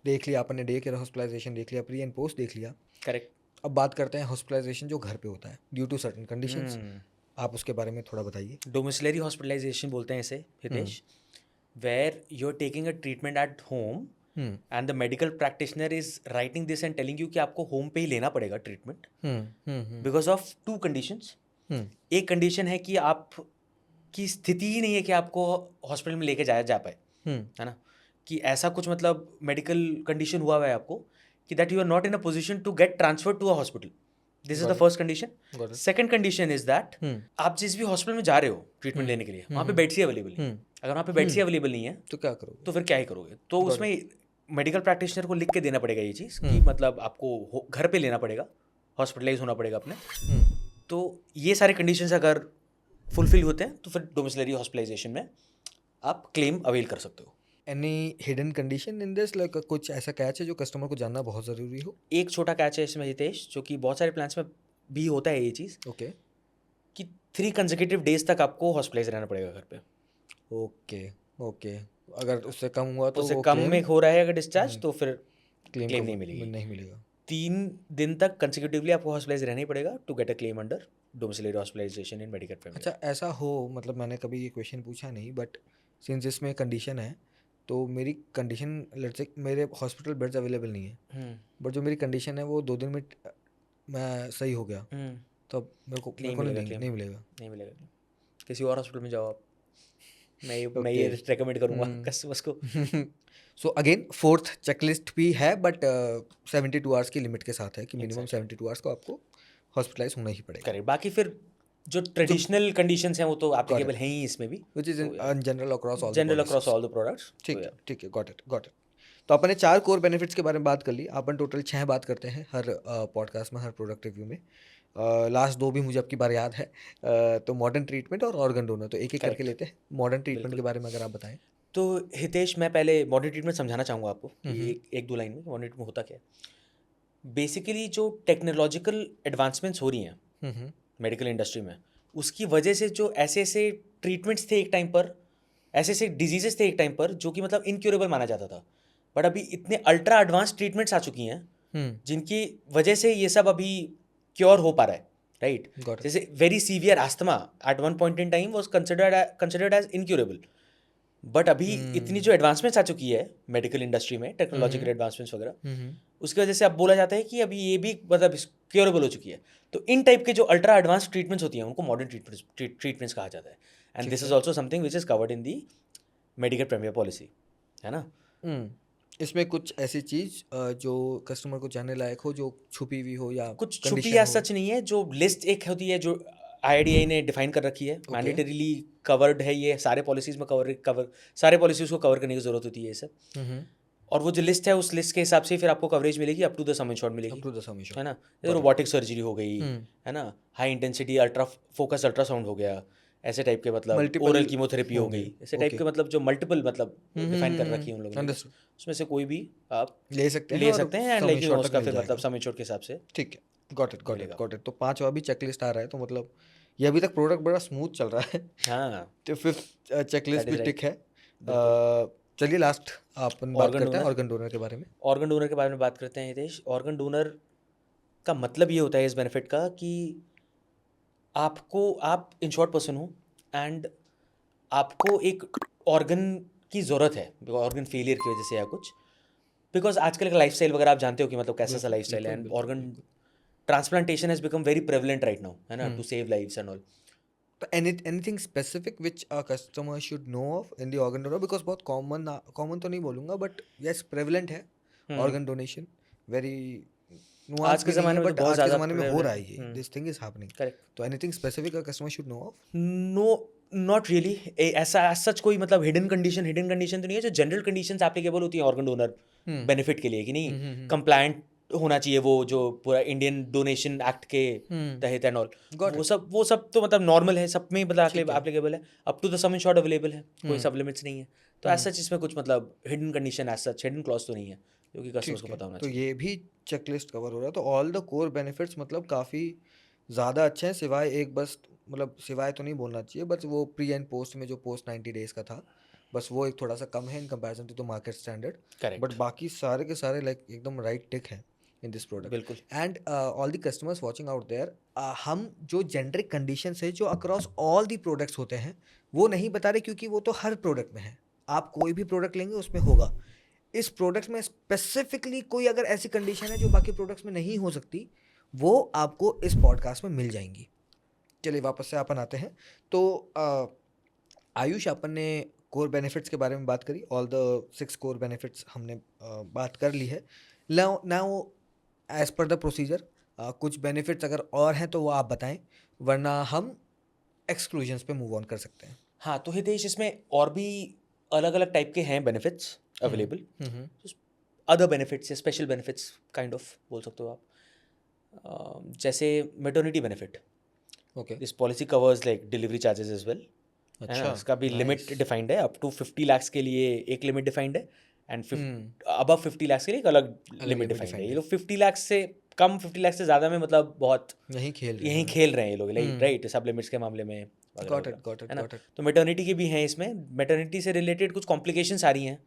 Speaker 1: देख लिया आपने, डे केयर हॉस्पिटलाइजेशन देख लिया, प्री एंड पोस्ट देख लिया।
Speaker 2: करेक्ट।
Speaker 1: अब बात करते हैं हॉस्पिटलाइजेशन जो घर पे होता है ड्यू टू सर्टेन कंडीशंस। आप उसके बारे में थोड़ा बताइए।
Speaker 2: डोमिसिलरी हॉस्पिटलाइजेशन बोलते हैं इसे Hitesh, where you are taking a treatment at home and the medical practitioner is writing this and telling you कि आपको होम पे ही लेना पड़ेगा treatment because of two conditions. एक कंडीशन है कि आप की स्थिति ही नहीं है कि आपको हॉस्पिटल में लेके जा पाए, है ना, कि ऐसा कुछ मतलब मेडिकल कंडीशन हुआ है आपको कि that you are not in a position to get transfer to a hospital. This is the first condition. Second condition is that आप जिस भी हॉस्पिटल में जा रहे हो ट्रीटमेंट लेने के लिए, वहाँ पे बेड्स ही अवेलेबल नहीं। अगर वहाँ पे बेड्स ही अवेलेबल नहीं है
Speaker 1: तो क्या करोगे?
Speaker 2: तो फिर क्या ही करोगे? तो उसमें मेडिकल प्रैक्टिशनर को लिख के देना पड़ेगा ये चीज़ कि मतलब आपको घर पे लेना पड़ेगा, हॉस्पिटलाइज होना पड़ेगा अपने। तो ये सारे कंडीशंस अगर फुलफिल होते हैं तो फिर डोमिसिलरी हॉस्पिटलाइजेशन में आप क्लेम अवेल कर सकते हो।
Speaker 1: Any hidden condition in this, like कुछ ऐसा कैच है जो कस्टमर को जानना बहुत ज़रूरी हो?
Speaker 2: एक छोटा कैच है इसमें हितेश, जो कि बहुत सारे प्लान्स में भी होता है ये चीज़,
Speaker 1: ओके
Speaker 2: कि 3 कंसेक्यूटिव डेज तक आपको हॉस्पिटलाइज रहना पड़ेगा घर पे।
Speaker 1: Okay okay. अगर उससे कम हुआ तो
Speaker 2: उससे
Speaker 1: वो
Speaker 2: कम
Speaker 1: claim?
Speaker 2: में हो रहा है अगर डिस्चार्ज तो फिर
Speaker 1: क्लेम
Speaker 2: क्लेम नहीं मिलेगी।
Speaker 1: नहीं मिलेगा।
Speaker 2: 3 दिन तक कंसेक्यूटिवली आपको हॉस्पिटलाइज रहना ही पड़ेगा to get a claim under domiciliary hospitalization in Medicare Family.
Speaker 1: अच्छा ऐसा हो, मतलब मैंने कभी ये क्वेश्चन पूछा नहीं, बट सिंस इसमें कंडीशन है तो मेरी कंडीशन, लेट्स से मेरे हॉस्पिटल बेड्स अवेलेबल नहीं है, बट जो मेरी कंडीशन है वो 2 दिन में मैं सही हो गया, तो अब मेरे को
Speaker 2: नहीं
Speaker 1: नहीं मिलेगा।
Speaker 2: नहीं मिलेगा। किसी और हॉस्पिटल में जाओ आप। मैं ये
Speaker 1: Okay.
Speaker 2: रेकमेंड करूँगा कस्टमर्स को।
Speaker 1: सो अगेन फोर्थ चेकलिस्ट भी है, बट 72 आवर्स की लिमिट के साथ है कि मिनिमम
Speaker 2: Exactly.
Speaker 1: 72 आवर्स को आपको हॉस्पिटलाइज होना ही पड़ेगा,
Speaker 2: करेक्ट। बाकी फिर जो ट्रेडिशनल कंडीशंस हैं वो तो एप्लीकेबल हैं ही इसमें भी,
Speaker 1: which is in general across all the
Speaker 2: general across
Speaker 1: policies.
Speaker 2: All the products.
Speaker 1: ठीक है, गॉट इट। तो अपने 4 कोर बेनिफिट्स के बारे में बात कर ली, अपन टोटल 6 बात करते हैं हर पॉडकास्ट में, हर प्रोडक्ट रिव्यू में। लास्ट 2 भी मुझे आपकी बार याद है, तो मॉडर्न ट्रीटमेंट और ऑर्गन डोनर, तो एक एक करके लेते हैं। मॉडर्न ट्रीटमेंट के बारे में अगर आप बताएं।
Speaker 2: तो हितेश मैं पहले मॉडर्न ट्रीटमेंट समझाना चाहूँगा आपको कि एक दो लाइन में मॉडर्न ट्रीटमेंट होता क्या है। बेसिकली जो टेक्नोलॉजिकल एडवांसमेंट्स हो रही हैं मेडिकल इंडस्ट्री में, उसकी वजह से जो ऐसे ऐसे ट्रीटमेंट्स थे एक टाइम पर, ऐसे ऐसे डिजीजेस थे एक टाइम पर जो कि मतलब इनक्योरेबल माना जाता था, बट अभी इतने अल्ट्रा एडवांस ट्रीटमेंट्स आ चुकी हैं जिनकी वजह से ये सब अभी क्योर हो पा रहा है, राइट। जैसे very severe asthma at one point in time was considered as incurable, but अभी इतनी जो एडवांसमेंट्स आ चुकी है मेडिकल इंडस्ट्री में, टेक्नोलॉजिकल एडवांसमेंट्स वगैरह, उसकी वजह से अब बोला जाता है कि अभी ये भी मतलब क्योरेबल हो चुकी है। तो इन टाइप के जो अल्ट्रा एडवांस ट्रीटमेंट्स होती हैं उनको मॉडर्न ट्रीटमेंट्स कहा जाता है, and this is also something which is covered in the Medicare Premier policy, है ना।
Speaker 1: इसमें कुछ ऐसी चीज जो कस्टमर को जानने लायक हो, जो छुपी हुई हो या
Speaker 2: कुछ छुपी या सच नहीं है। जो लिस्ट एक होती है जो IRDAI ने डिफाइन कर रखी है, मैंडेटरीली कवर्ड है, ये सारे पॉलिसीज में कवर सारे पॉलिसीज को कवर करने की जरूरत होती है ये सब। और वो जो लिस्ट है उस लिस्ट के हिसाब से फिर आपको कवरेज मिलेगी, up to the sum insured मिलेगी, है ना। जैसे रोबोटिक सर्जरी हो गई, है ना, high intensity ultra focus ultrasound हो गया, ऐसे टाइप के मतलब ओरल कीमोथेरेपी हो गई, ऐसे टाइप के मतलब जो मल्टीपल मतलब डिफाइन कर रखी है उन लोगों ने, उसमें से कोई भी आप
Speaker 1: ले सकते हैं
Speaker 2: एंड लाइक उसका फिर मतलब सम इंश्योर्ड के हिसाब से।
Speaker 1: ठीक है, गॉट इट। तो 5वां भी चेकलिस्ट आ रहा है, तो मतलब ये अभी तक प्रोडक्ट बड़ा स्मूथ चल रहा है।
Speaker 2: हाँ,
Speaker 1: तो 5th चेकलिस्ट भी टिक है। चलिए लास्ट अपन बात करते हैं ऑर्गन डोनर के बारे में।
Speaker 2: ऑर्गन डोनर के बारे में बात करते हैं हितेश। ऑर्गन डोनर का मतलब ये होता है इस बेनिफिट का कि आप इंश्योर्ड पर्सन हो एंड आपको एक ऑर्गन की ज़रूरत है ऑर्गन फेलियर की वजह से या कुछ, बिकॉज आजकल का लाइफस्टाइल वगैरह आप जानते हो कि मतलब कैसा सा लाइफस्टाइल है, and organ transplantation has become very prevalent right now, है ना, to save lives and all.
Speaker 1: तो anything specific which a customer should know of in the organ donor, because बहुत कॉमन तो नहीं बोलूँगा, बट यस प्रेवलेंट है organ donation, very
Speaker 2: आज के ज़माने में बहुत ज़्यादा
Speaker 1: हो रहा है ये, this thing is happening.
Speaker 2: Correct.
Speaker 1: तो anything specific a customer should know of?
Speaker 2: No, not really. ऐसा सच कोई मतलब हिडन कंडीशन तो नहीं है। जो जनरल कंडीशंस एप्लीकेबल होती हैं ऑर्गन डोनर बेनिफिट के लिए, कि नहीं कंप्लायंट होना चाहिए वो जो पूरा इंडियन डोनेशन एक्ट के तहत एंड ऑल, वो सब तो मतलब नॉर्मल है, सब में मतलब एप्लीकेबल है, up to the sum insured available है, कोई सब लिमिट्स नहीं है। तो एज सच इसमें कुछ मतलब hidden condition as such hidden clause तो नहीं है, जो कि कस्टमर्स को पता होना चाहिए।
Speaker 1: तो ये भी चेकलिस्ट कवर हो रहा है, तो ऑल द कोर बेनिफिट्स मतलब काफ़ी ज़्यादा अच्छे हैं, सिवाय एक बस, मतलब सिवाय तो नहीं बोलना चाहिए, बस वो प्री एंड पोस्ट में जो पोस्ट 90 डेज़ का था, बस वो एक थोड़ा सा कम है in comparison to the market standard. But
Speaker 2: correct,
Speaker 1: बाकी सारे के सारे लाइक एकदम राइट टिक हैं इन दिस प्रोडक्ट।
Speaker 2: बिल्कुल।
Speaker 1: And all the customers watching out there, हम जो जेनरिक कंडीशंस है जो अक्रॉस ऑल दी प्रोडक्ट्स होते हैं वो नहीं बता रहे, क्योंकि वो तो हर प्रोडक्ट में है। आप कोई भी प्रोडक्ट लेंगे उसमें होगा। इस प्रोडक्ट में स्पेसिफिकली कोई अगर ऐसी कंडीशन है जो बाकी प्रोडक्ट्स में नहीं हो सकती, वो आपको इस पॉडकास्ट में मिल जाएंगी। चलिए वापस से अपन आते हैं। तो आयुष, अपन ने कोर बेनिफिट्स के बारे में बात करी, ऑल द 6 कोर बेनिफिट्स हमने बात कर ली है। Now as per the procedure, कुछ बेनिफिट्स अगर और हैं तो वो आप बताएं, वरना हम एक्सक्लूजन्स पे मूव ऑन कर सकते हैं।
Speaker 2: हाँ, तो हितेश इसमें और भी अलग अलग टाइप के हैं बेनिफिट्स अवेलेबल। अदर बेनिफिट्स या स्पेशल बेनिफिट्स काइंड ऑफ बोल सकते हो आप। जैसे maternity benefit,
Speaker 1: okay.
Speaker 2: This policy covers like delivery charges as well, है ना।
Speaker 1: अच्छा,
Speaker 2: इसका भी लिमिट
Speaker 1: nice।
Speaker 2: डिफाइंड है, अप टू 50 लाख के लिए एक लिमिट डिफाइंड है, एंड अबव 50 लाख के लिए एक अलग
Speaker 1: अलग
Speaker 2: लिमिट
Speaker 1: limit
Speaker 2: डिफाइंड है।
Speaker 1: defined
Speaker 2: ये
Speaker 1: है।
Speaker 2: लोग 50 लाख से कम, 50 लाख से ज़्यादा में मतलब बहुत
Speaker 1: यहीं खेल रहे
Speaker 2: यहीं
Speaker 1: हैं।
Speaker 2: खेल रहे हैं ये लोग,
Speaker 1: हम्म।
Speaker 2: राइट, सब लिमिट्स के मामले में वगैरह
Speaker 1: गॉट इट,
Speaker 2: वगैरह,
Speaker 1: गॉट इट,
Speaker 2: है ना।
Speaker 1: Got it.
Speaker 2: तो मेटर्निटी के भी हैं इसमें। मेटर्निटी से रिलेटेड कुछ कॉम्प्लिकेशंस आ रही हैं,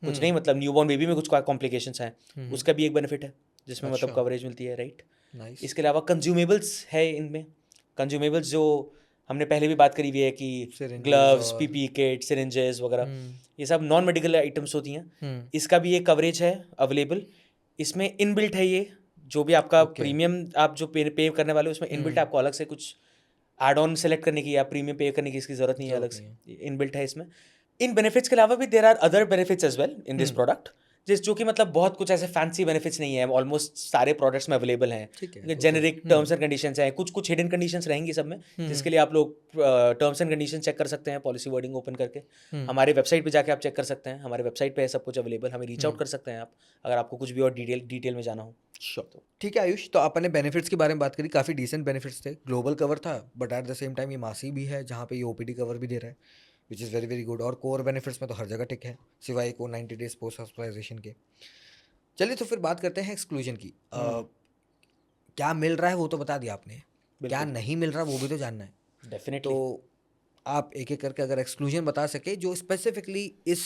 Speaker 2: कुछ नहीं, मतलब न्यूबॉर्न बेबी में कुछ कॉम्प्लिकेशंस हैं, उसका भी एक बेनिफिट है जिसमें मतलब
Speaker 1: अच्छा।
Speaker 2: कवरेज मिलती है, राइट।
Speaker 1: नाइस।
Speaker 2: इसके अलावा कंज्यूमेबल्स है इनमें। कंज्यूमेबल्स जो हमने पहले भी बात करी हुई है कि
Speaker 1: सिरिंजेस
Speaker 2: ग्लव्स,
Speaker 1: और
Speaker 2: पीपी किट, सिरिंजेस वगैरह,
Speaker 1: हम्म,
Speaker 2: ये सब नॉन मेडिकल आइटम्स होती हैं। इसका भी एक कवरेज है अवेलेबल। इसमें इनबिल्ट है ये, जो भी आपका
Speaker 1: ओके।
Speaker 2: प्रीमियम आप जो पे करने वाले हो उसमें इनबिल्ट आपको अलग से कुछ एड ऑन सेलेक्ट करने की या प्रीमियम पे करने की इसकी ज़रूरत नहीं है, अलग
Speaker 1: जरूरत नहीं है।
Speaker 2: से इनबिल्ट है इसमें। इन बेनिफिट्स के अलावा भी there are other benefits as well in this product, जो कि मतलब बहुत कुछ ऐसे फैंसी बेनिफिट्स नहीं है, ऑलमोस्ट सारे प्रोडक्ट्स में अवेलेबल हैं।
Speaker 1: ठीक है, वो तो
Speaker 2: जेनेरिक टर्म्स एंड कंडीशंस हैं, कुछ कुछ हिडन कंडीशंस रहेंगी सब में, जिसके लिए आप लोग टर्म्स एंड कंडीशन चेक कर सकते हैं, पॉलिसी वर्डिंग ओपन करके। हमारे वेबसाइट पे जाके आप चेक कर सकते हैं, हमारे वेबसाइट पे है सब कुछ अवेलेबल। हमें रीच आउट कर सकते हैं आप, अगर आपको कुछ भी और डिटेल में जाना हो।
Speaker 1: श्योर। ठीक है आयुष, तो अपन ने बेनिफिट्स के बारे में बात करी, काफ़ी डिसेंट बेनिफिट्स थे। ग्लोबल कवर था, but at the same time ये मासी भी है जहाँ पे ये ओपीडी कवर भी दे रहा है, which is very very good. और कोर बेनिफिट्स में तो हर जगह टिक है, सिवाय को 90 डेज पोस्ट हॉस्पिटलाइजेशन के। चलिए तो फिर बात करते हैं एक्सक्लूजन की। क्या मिल रहा है वो तो बता दिया आपने, क्या
Speaker 2: बिल्कुल,
Speaker 1: नहीं मिल रहा वो भी तो जानना है।
Speaker 2: डेफिनेटली।
Speaker 1: तो आप एक एक करके अगर एक्सक्लूजन बता सके जो स्पेसिफिकली इस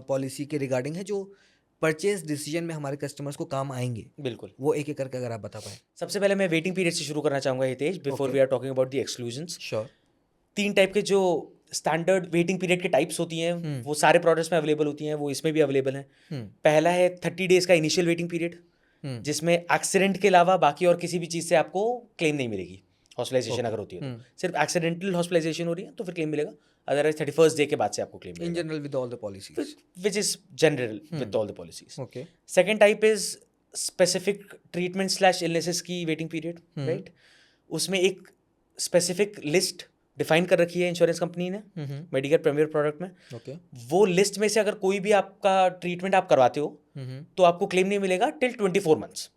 Speaker 1: पॉलिसी के रिगार्डिंग है, जो परचेज डिसीजन में हमारे कस्टमर्स को काम आएंगे,
Speaker 2: बिल्कुल,
Speaker 1: वो एक एक करके अगर आप बता पाए।
Speaker 2: सबसे पहले मैं वेटिंग पीरियड से शुरू करना चाहूँगा Hitesh, before
Speaker 1: okay.
Speaker 2: We are talking about the exclusions.
Speaker 1: Sure.
Speaker 2: 3 type के जो स्टैंडर्ड वेटिंग पीरियड के टाइप्स होती हैं, वो सारे प्रोडक्ट्स में अवेलेबल होती हैं, वो इसमें भी अवेलेबल हैं। पहला है 30 डेज का इनिशियल वेटिंग पीरियड, जिसमें एक्सीडेंट के अलावा बाकी और किसी भी चीज़ से आपको क्लेम नहीं मिलेगी। हॉस्पिटलाइजेशन अगर होती है तो सिर्फ एक्सीडेंटल हॉस्पिटलाइजेशन हो रही है तो फिर क्लेम मिलेगा, अदरवाइज 31st डे के बाद से आपको क्लेम
Speaker 1: इन
Speaker 2: मिलेगा,
Speaker 1: general with all the policies.
Speaker 2: Which is general with all the policies.
Speaker 1: Okay.
Speaker 2: Second type is specific treatment slash illnesses की वेटिंग पीरियड, राइट। उसमें एक स्पेसिफिक लिस्ट डिफाइन कर रखी है इंश्योरेंस कंपनी ने मेडिकेयर प्रीमियर प्रोडक्ट में।
Speaker 1: Okay.
Speaker 2: वो list में से अगर कोई भी आपका ट्रीटमेंट आप करवाते हो तो आपको क्लेम नहीं मिलेगा till 24 months.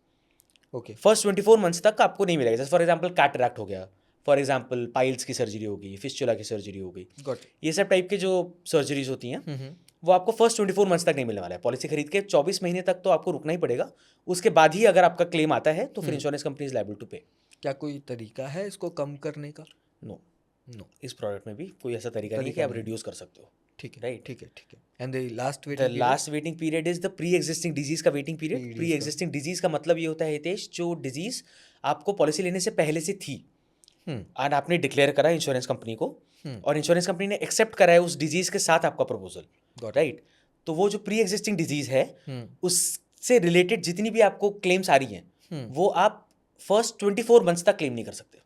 Speaker 1: Okay.
Speaker 2: First 24 months तक आपको नहीं मिलेगा। जैसे फॉर एग्जांपल कैटरैक्ट हो गया, फॉर एग्जांपल पाइल्स की सर्जरी हो गई, फिस्चुला की सर्जरी हो गई,
Speaker 1: गॉट।
Speaker 2: ये सब टाइप के जो सर्जरीज होती हैं वो आपको फर्स्ट 24 मंथ्स तक नहीं मिलने वाला है। पॉलिसी खरीद के 24 महीने तक तो आपको रुकना ही पड़ेगा, उसके बाद ही अगर आपका क्लेम आता है तो फिर insurance company is liable to pay.
Speaker 1: क्या कोई तरीका है इसको कम करने का?
Speaker 2: No,
Speaker 1: no.
Speaker 2: इस प्रोडक्ट में भी कोई ऐसा तरीका नहीं है कि आप रिड्यूस कर सकते हो।
Speaker 1: ठीक है,
Speaker 2: राइट,
Speaker 1: ठीक है, ठीक है। And the last
Speaker 2: the
Speaker 1: waiting
Speaker 2: last waiting period is the pre existing disease का waiting period.
Speaker 1: Pre-exist
Speaker 2: pre existing disease का मतलब ये होता है हितेश, जो डिजीज आपको पॉलिसी लेने से पहले से थी और आपने डिक्लेयर करा इंश्योरेंस कंपनी को, और इंश्योरेंस कंपनी ने एक्सेप्ट करा है उस डिजीज के साथ आपका प्रपोजल,
Speaker 1: Got it.
Speaker 2: राइट। तो वो जो प्री एग्जिस्टिंग डिजीज है उससे रिलेटेड जितनी भी आपको क्लेम्स आ रही हैं वो आप फर्स्ट 24 मंथ्स तक क्लेम नहीं कर सकते।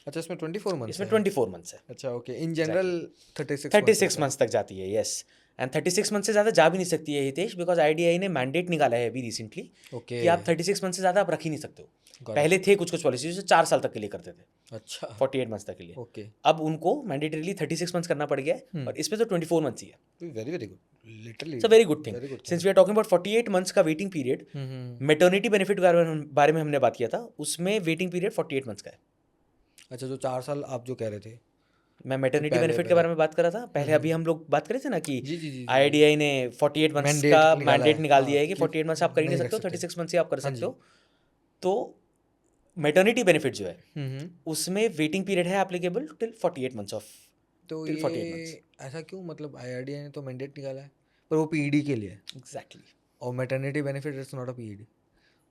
Speaker 1: अच्छा, इसमें 24 मंथ्स
Speaker 2: इसमें
Speaker 1: है?
Speaker 2: 24 मंथ्स है।
Speaker 1: अच्छा, ओके। इन जनरल
Speaker 2: 36 मंथ्स तक जाती है, यस। एंड 36 मंथ से ज़्यादा जा भी नहीं सकती है हितेश, बिकॉज आईडीआई ने मैंडेट निकाला है अभी रिसेंटली
Speaker 1: ओके।
Speaker 2: कि आप 36 मंथ से ज़्यादा आप रख ही नहीं सकते हो।
Speaker 1: Got
Speaker 2: पहले थे कुछ कुछ पॉलिसी जो 4 साल तक के लिए करते थे,
Speaker 1: अच्छा।
Speaker 2: 48 मंथ्स तक के लिए।
Speaker 1: ओके।
Speaker 2: अब उनको मैंडेटरीली 36 मंथ्स करना पड़ गया है, और इसमें तो 24 मंथ्स ही है।
Speaker 1: Very very good, literally
Speaker 2: it's a very good thing. Since we are talking about 48 months का वेटिंग पीरियड, मेटर्निटी बेनिफिट के बारे में हमने बात किया था, उसमें वेटिंग पीरियड 48 मंथ्स का है।
Speaker 1: अच्छा, जो 4 साल आप जो कह रहे थे,
Speaker 2: मैं मेटर्निटी
Speaker 1: पहले-
Speaker 2: बेनिफिट के बारे में बात कर रहा था पहले। अभी हम लोग बात कर रहे थे ना कि
Speaker 1: जी जी जी,
Speaker 2: आईडीआई ने 48 मंथ्स
Speaker 1: Mandate
Speaker 2: का
Speaker 1: निकाला
Speaker 2: मैंडेट
Speaker 1: है,
Speaker 2: निकाल
Speaker 1: हाँ,
Speaker 2: दिया है कि
Speaker 1: कि
Speaker 2: 48 मंथ्स आप कर ही नहीं
Speaker 1: नहीं
Speaker 2: सकते हो,
Speaker 1: रख सकते।
Speaker 2: 36 मंथ्स ही आप कर
Speaker 1: हाँ
Speaker 2: सकते
Speaker 1: जी।
Speaker 2: हो। तो मैटरनिटी बेनिफिट जो है उसमें वेटिंग पीरियड है एप्लीकेबल टिल 48 मंथ्स ऑफ
Speaker 1: तो
Speaker 2: टिल 48 मंथ्स
Speaker 1: ये ऐसा क्यों, मतलब आईआरडीए ने तो मैंडेट निकाला है पर वो पीईडी के लिए है,
Speaker 2: एग्जैक्टली
Speaker 1: और maternity benefit is not a PED.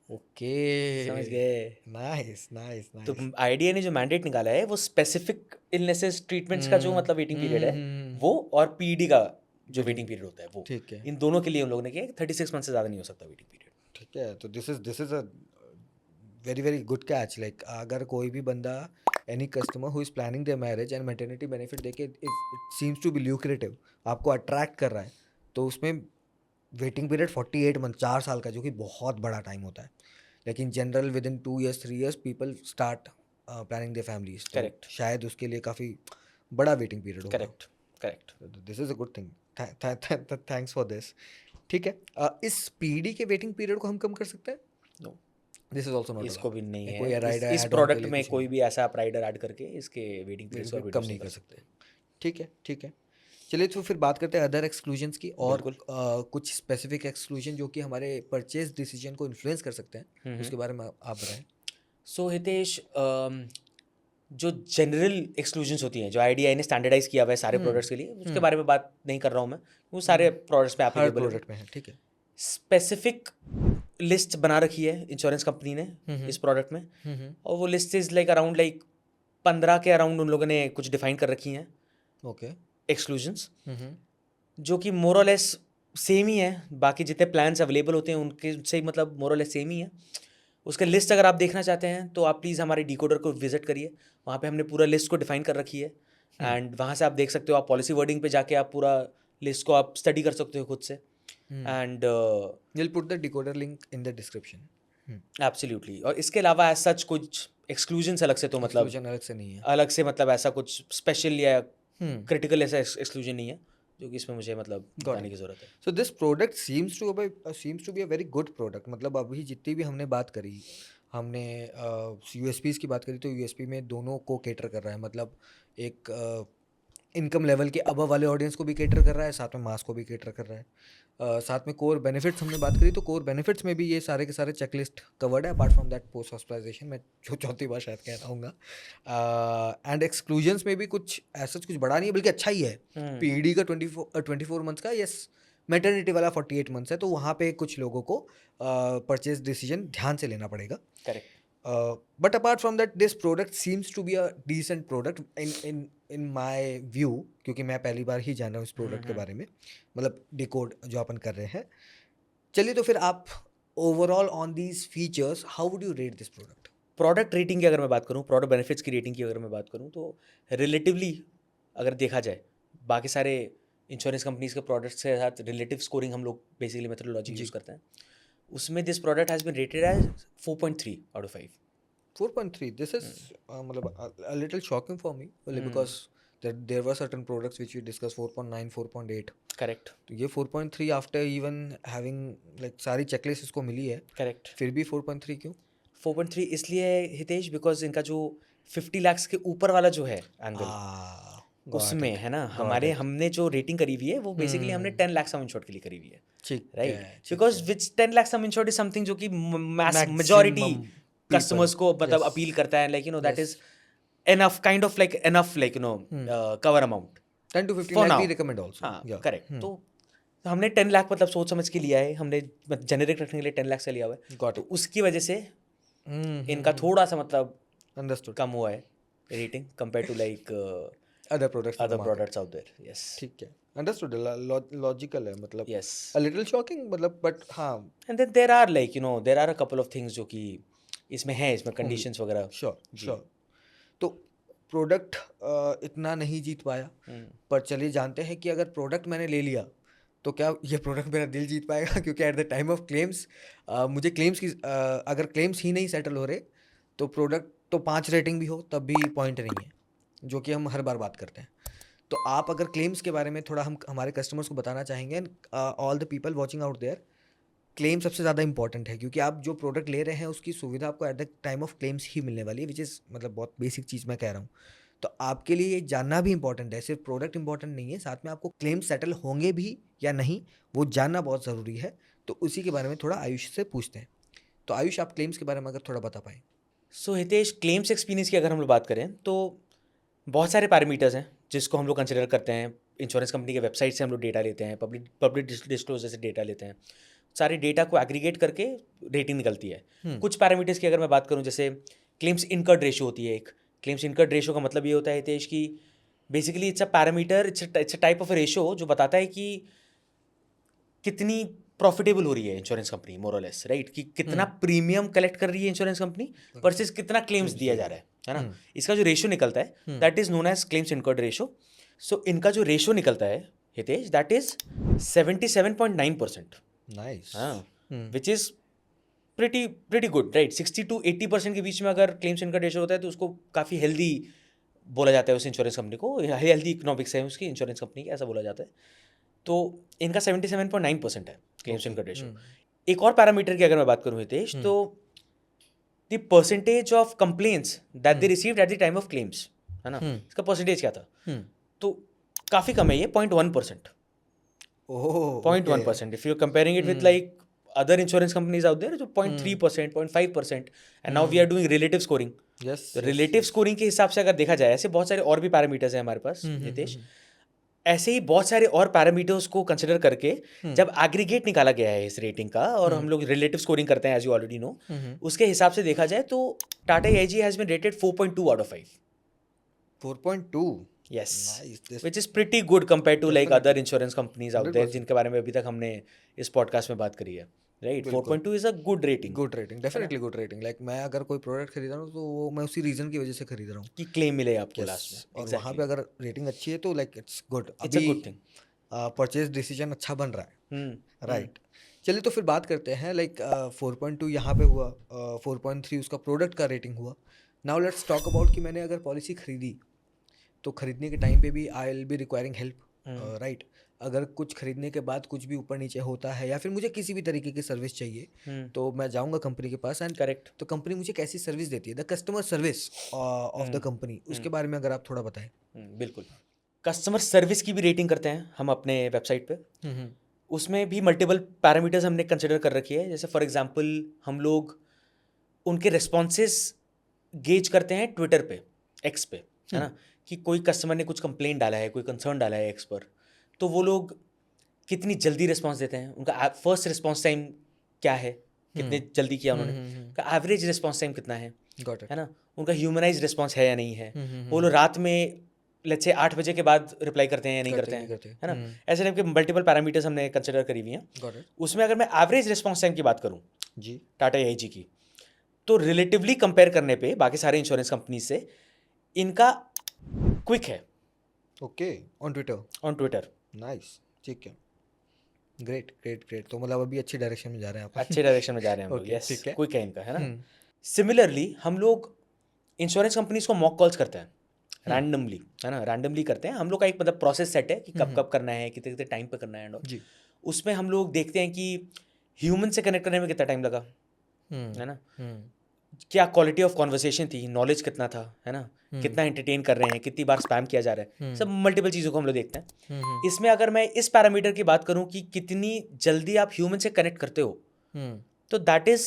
Speaker 1: Okay,
Speaker 2: समझ गए।
Speaker 1: नाइस नाइस
Speaker 2: तो
Speaker 1: नाइस।
Speaker 2: आईडीए ने जो मैंडेट निकाला है वो स्पेसिफिक इलनेसेस ट्रीटमेंट्स का जो मतलब वेटिंग पीरियड है वो और पीईडी का जो वेटिंग पीरियड होता है वो,
Speaker 1: ठीक है
Speaker 2: इन दोनों के लिए उन लोगों ने किया 36 मंथ से ज़्यादा नहीं हो सकता वेटिंग पीरियड।
Speaker 1: ठीक है। तो this is a very very good catch. Like अगर कोई भी बंदा, any customer who is planning their marriage and maternity benefit देके it seems to be lucrative, आपको अट्रैक्ट कर रहा है, तो उसमें वेटिंग पीरियड 48 मंथ, 4 साल का, जो कि बहुत बड़ा टाइम होता है। लेकिन general with in 2 years 3 years people start planning their families, तो
Speaker 2: करेक्ट
Speaker 1: शायद उसके लिए काफ़ी बड़ा वेटिंग पीरियड होगा।
Speaker 2: Correct correct.
Speaker 1: This is a good thing, thanks for this. ठीक है, इस पीडी के वेटिंग पीरियड को हम कम कर सकते हैं?
Speaker 2: No,
Speaker 1: this is also not
Speaker 2: इसको भी नहीं
Speaker 1: कोई
Speaker 2: है।
Speaker 1: राइडर
Speaker 2: इस
Speaker 1: ऐड ऑन के
Speaker 2: प्रोडक्ट
Speaker 1: लिए
Speaker 2: में
Speaker 1: कुछ
Speaker 2: कोई
Speaker 1: नहीं,
Speaker 2: भी ऐसा आप राइडर ऐड करके इसके वेटिंग पीरियड को
Speaker 1: कम नहीं कर सकते। ठीक है ठीक है। चलिए तो फिर बात करते हैं अदर एक्सक्लूजन्स की, और
Speaker 2: बिल्कुल।
Speaker 1: कुछ स्पेसिफिक एक्सक्लूजन जो कि हमारे परचेज डिसीजन को इन्फ्लुएंस कर सकते हैं, उसके बारे में आप बताएं।
Speaker 2: सो हितेश, जो जनरल एक्सक्लूजन्स होती हैं जो आईडीआई ने स्टैंडर्डाइज किया हुआ है सारे प्रोडक्ट्स के लिए, उसके बारे में बात नहीं कर रहा हूँ मैं, वो सारे प्रोडक्ट्स पे
Speaker 1: हर
Speaker 2: एप्लीकेबल है।
Speaker 1: प्रोडक्ट में है, ठीक है।
Speaker 2: स्पेसिफिक लिस्ट बना रखी है इंश्योरेंस कंपनी ने इस प्रोडक्ट में, और वो list is like around like 15 के अराउंड उन लोगों ने कुछ डिफाइन कर रखी हैं
Speaker 1: ओके।
Speaker 2: एक्सक्लूजन्स, जो कि मोर और लेस सेम ही है। बाकी जितने प्लान्स अवेलेबल होते हैं उनके से मतलब मोर और लेस सेम ही है। उसका लिस्ट अगर आप देखना चाहते हैं तो आप प्लीज़ हमारे डिकोडर को विजिट करिए, वहाँ पे हमने पूरा लिस्ट को डिफाइन कर रखी है, एंड वहाँ से आप देख सकते हो। आप पॉलिसी वर्डिंग पे जाके आप पूरा लिस्ट को आप स्टडी कर सकते हो खुद से, and
Speaker 1: will put the decoder link in the description.
Speaker 2: Absolutely. और इसके अलावा एज सच कुछ एक्सक्लूजन्स अलग से तो मतलब
Speaker 1: एक्सक्लूजन अलग से नहीं है।
Speaker 2: अलग से मतलब ऐसा कुछ स्पेशल या क्रिटिकल ऐसा एक्सक्लूजन नहीं है जो कि इसमें मुझे मतलब बताने की ज़रूरत है।
Speaker 1: So this product seems to be a very good product. मतलब अभी जितनी भी हमने बात करी, हमने यूएसपीज़ की बात करी, तो यूएसपी में दोनों को केटर कर रहा है। मतलब एक इनकम लेवल के अबव वाले ऑडियंस को भी केटर कर रहा है, साथ में मास को भी केटर कर रहा है। साथ में कोर बेनिफिट्स हमने बात करी, तो कोर बेनिफिट्स में भी ये सारे के सारे चेकलिस्ट कवर्ड है, apart from that post hospitalization, मैं जो चौथी बार शायद कह रहा हूँ। एंड एक्सक्लूजन्स में भी कुछ ऐसा कुछ बड़ा नहीं है, बल्कि अच्छा ही है। पीईडी का 24 मंथ्स का, यस, मैटरनिटी वाला 48 मंथ्स है, तो वहाँ पे कुछ लोगों को परचेज डिसीजन ध्यान से लेना पड़ेगा।
Speaker 2: Correct.
Speaker 1: But apart from that this product seems to be a decent product in my view, क्योंकि मैं पहली बार ही जान रहा हूँ इस प्रोडक्ट के बारे में, मतलब डिकोड जो अपन कर रहे हैं। चलिए तो फिर आप overall on these features how would you rate this product?
Speaker 2: Product rating की अगर मैं बात करूँ, प्रोडक्ट बेनिफिट्स की रेटिंग की अगर मैं बात करूँ, तो रिलेटिवली अगर देखा जाए बाकी सारे इंश्योरेंस कंपनीज के प्रोडक्ट्स के साथ रिलेटिव स्कोरिंग हम लोग बेसिकली मेथडोलॉजी यूज़ करते हैं, उसमें this product has been rated as 4.3 out of 5।
Speaker 1: 4.3, this is मतलब a little shocking for me, only because there were certain products which we discussed 4.9 4.8,
Speaker 2: correct
Speaker 1: तो ये 4.3 आफ्टर इवन हैविंग लाइक सारी checklist इसको मिली है,
Speaker 2: correct.
Speaker 1: फिर भी 4.3 क्यों?
Speaker 2: 4.3 इसलिए है हितेश, बिकॉज इनका जो 50 लाख के ऊपर वाला जो है एंगल, उसमें है ना हमने जो रेटिंग करी हुई है वो बेसिकली हमने 10 लाख सम इंश्योर्ड के लिए करी हुई है,
Speaker 1: ठीक
Speaker 2: राइट?
Speaker 1: है,
Speaker 2: because which 10 lakh some insured is something जो कि मास मेजॉरिटी कस्टमर्स को मतलब अपील करता है, like that is enough kind of like enough like cover amount
Speaker 1: 10 to 15
Speaker 2: for
Speaker 1: lakh
Speaker 2: now.
Speaker 1: we recommend also.
Speaker 2: हाँ
Speaker 1: Yeah.
Speaker 2: करेक्ट। तो हमने 10 लाख मतलब सोच समझ के लिया है, हमने जेनरिक रखने के लिए 10 लाख से लिया हुआ है,
Speaker 1: Got
Speaker 2: तो उसकी वजह से इनका थोड़ा सा मतलब
Speaker 1: Understood.
Speaker 2: कम हुआ है rating compare to like
Speaker 1: Other products in the
Speaker 2: other
Speaker 1: market.
Speaker 2: Products out there. Yes
Speaker 1: ठीक है, अंडरस्टूड, लॉजिकल है, मतलब
Speaker 2: यस।
Speaker 1: a little shocking, मतलब बट हाँ,
Speaker 2: and then there are like there are a couple of things जो कि इसमें है, इसमें कंडीशंस वगैरह।
Speaker 1: श्योर। तो प्रोडक्ट इतना नहीं जीत पाया, पर चलिए जानते हैं कि अगर प्रोडक्ट मैंने ले लिया तो क्या ये प्रोडक्ट मेरा दिल जीत पाएगा? क्योंकि eight the time of claims मुझे क्लेम्स की अगर क्लेम्स ही नहीं सेटल हो रहे तो प्रोडक्ट तो 5 रेटिंग भी हो तब भी पॉइंट नहीं है, जो कि हम हर बार बात करते हैं। तो आप अगर क्लेम्स के बारे में थोड़ा हम हमारे कस्टमर्स को बताना चाहेंगे, all the people watching out there, claim सबसे ज़्यादा इंपॉर्टेंट है, क्योंकि आप जो प्रोडक्ट ले रहे हैं उसकी सुविधा आपको at the time of claims ही मिलने वाली है, विच इज़ मतलब बहुत बेसिक चीज़ मैं कह रहा हूँ। तो आपके लिए ये जानना भी इंपॉर्टेंट है, सिर्फ प्रोडक्ट इंपॉर्टेंट नहीं है, साथ में आपको क्लेम सेटल होंगे भी या नहीं वो जानना बहुत ज़रूरी है। तो उसी के बारे में थोड़ा आयुष से पूछते हैं। तो आयुष, आप क्लेम्स के बारे में अगर थोड़ा बता पाएँ।
Speaker 2: सो हितेश, क्लेम्स एक्सपीरियंस की अगर हम लोग बात करें तो बहुत सारे पैरामीटर्स हैं जिसको हम लोग कंसिडर करते हैं। इंश्योरेंस कंपनी के वेबसाइट से हम लोग डेटा लेते हैं, पब्लिक डिस्क्लोजर से डेटा लेते हैं, सारे डेटा को एग्रीगेट करके रेटिंग निकलती है। कुछ पैरामीटर्स की अगर मैं बात करूं, जैसे क्लेम्स इनकर्ड रेशियो होती है एक। क्लेम्स इनकर्ड रेशियो का मतलब ये होता है हितेश कि basically it's a parameter, it's a type of ratio जो बताता है कि कितनी प्रॉफिटेबल हो रही है इंश्योरेंस कंपनी, मोर और लेस, राइट, कि कितना प्रीमियम कलेक्ट कर रही है इंश्योरेंस कंपनी वर्सेस कितना क्लेम्स दिया जा रहा है ना। इसका जो रेशियो निकलता है that is known as claims incurred ratio. So इनका जो रेशियो निकलता है हितेश, दैट इज 77.9%।
Speaker 1: नाइस।
Speaker 2: हाँ, विच is pretty good, right. 60 to 80% के बीच में अगर क्लेम्स इनकर्ड रेशियो होता है तो उसको काफ़ी हेल्दी बोला जाता है उस इंश्योरेंस कंपनी को, हेल्दी इकोनॉमिक्स है उसकी इंश्योरेंस कंपनी की, ऐसा बोला जाता है। तो इनका 77.9% है क्लेम्स इनकर्ड रेशियो। एक और पैरामीटर की अगर मैं बात करूं हितेश, तो the percentage of complaints that they received eight the time of claims, है ना, इसका परसेंटेज क्या था, तो काफ़ी कम है ये, 0.1%।
Speaker 1: Oh,
Speaker 2: 0.1%। If you comparing it with like other insurance companies out there, जो 0.3%, 0.5%, and now we are doing relative scoring.
Speaker 1: Yes.
Speaker 2: तो रिलेटिव स्कोरिंग के हिसाब से अगर देखा जाए, ऐसे बहुत सारे और भी पैरामीटर्स हैं हमारे पास नितेश। ऐसे ही बहुत सारे और पैरामीटर्स को कंसिडर करके जब एग्रीगेट निकाला गया है इस रेटिंग का, और हम लोग रिलेटिव स्कोरिंग करते हैं एज यू ऑलरेडी नो, उसके हिसाब से देखा जाए तो Tata AIG has been rated 4.2 out of 5।
Speaker 1: 4.2।
Speaker 2: Yes,
Speaker 1: nice.
Speaker 2: Which is pretty good compare to like other insurance companies out there
Speaker 1: 100%।
Speaker 2: जिनके बारे में अभी तक हमने इस पॉडकास्ट में बात करी है, right. 4.2 is a good rating.
Speaker 1: Good rating, definitely good rating. Like मैं अगर कोई प्रोडक्ट खरीद रहा हूँ तो वो मैं उसी रीजन की वजह से खरीद रहा हूँ
Speaker 2: कि क्लेम मिले आपको
Speaker 1: Yes,
Speaker 2: लास्ट में।
Speaker 1: और वहाँ पे अगर रेटिंग अच्छी है तो like it's good.
Speaker 2: It's a
Speaker 1: अभी
Speaker 2: गुड थिंग।
Speaker 1: परचेज डिसीजन अच्छा बन रहा है, राइट। चलिए तो फिर बात करते हैं, लाइक 4.2 यहाँ पे हुआ, 4.3 उसका प्रोडक्ट का रेटिंग हुआ। नाउ लेट्स टॉक अबाउट कि मैंने अगर पॉलिसी खरीदी तो खरीदने के टाइम पे भी I will be requiring help, right. अगर कुछ खरीदने के बाद कुछ भी ऊपर नीचे होता है या फिर मुझे किसी भी तरीके की सर्विस चाहिए तो मैं जाऊंगा कंपनी के पास, एंड
Speaker 2: करेक्ट।
Speaker 1: तो कंपनी मुझे कैसी सर्विस देती है, the customer service of the company, उसके बारे में अगर आप थोड़ा बताएं।
Speaker 2: बिल्कुल। कस्टमर सर्विस की भी रेटिंग करते हैं हम अपने वेबसाइट पे। उसमें भी मल्टीपल पैरामीटर्स हमने कंसिडर कर रखी है। जैसे फॉर एग्जांपल हम लोग उनके रिस्पॉन्सेस गेज करते हैं ट्विटर पे, एक्स पे, है ना, कि कोई कस्टमर ने कुछ कंप्लेंट डाला है, कोई कंसर्न डाला है एक्स पर, तो वो लोग कितनी जल्दी रिस्पॉन्स देते हैं, उनका फर्स्ट रिस्पॉन्स टाइम क्या है, कितने जल्दी किया उन्होंने, का एवरेज रिस्पॉन्स टाइम कितना है,
Speaker 1: गॉट इट।
Speaker 2: है ना, उनका ह्यूमनाइज रिस्पॉन्स है या नहीं है, वो लोग रात में लेट्स से 8 बजे के बाद रिप्लाई करते हैं या नहीं करते हैं, है ना। ऐसे टाइप के मल्टीपल पैरामीटर्स हमने कंसिडर करी हुई हैं।
Speaker 1: Got it.
Speaker 2: उसमें अगर मैं एवरेज रिस्पॉन्स टाइम की बात करूँ
Speaker 1: जी।
Speaker 2: टाटा एआईजी की, तो रिलेटिवली कंपेयर करने पे बाकी सारे इंश्योरेंस कंपनी से इनका क्विक है
Speaker 1: okay, on Twitter.
Speaker 2: On Twitter.
Speaker 1: Nice, ठीक है। ग्रेट ग्रेट ग्रेट, तो मतलब अभी अच्छी डायरेक्शन में जा रहे हैं आप।
Speaker 2: अच्छे डायरेक्शन में जा रहे हैं हम लोग,
Speaker 1: Okay,
Speaker 2: यस,
Speaker 1: ठीक है।
Speaker 2: क्विक है इनका, है ना। सिमिलरली हम लोग इंश्योरेंस कंपनीज को मॉक कॉल्स करते हैं रैंडमली, है ना, रैंडमली करते हैं हम लोग का एक मतलब प्रोसेस सेट है कि कब कब करना है, कितने कितने टाइम पे करना है, और
Speaker 1: जी।
Speaker 2: उसमें हम लोग देखते हैं कि ह्यूमन से कनेक्ट करने में कितना टाइम लगा, है ना, क्या क्वालिटी ऑफ कॉन्वर्सेशन थी, नॉलेज कितना था, है ना, कितना एंटरटेन कर रहे हैं, कितनी बार स्पैम किया जा रहा है, सब मल्टीपल चीज़ों को हम लोग देखते हैं। इसमें अगर मैं इस पैरामीटर की बात करूं कि कितनी जल्दी आप ह्यूमन से कनेक्ट करते हो, तो that is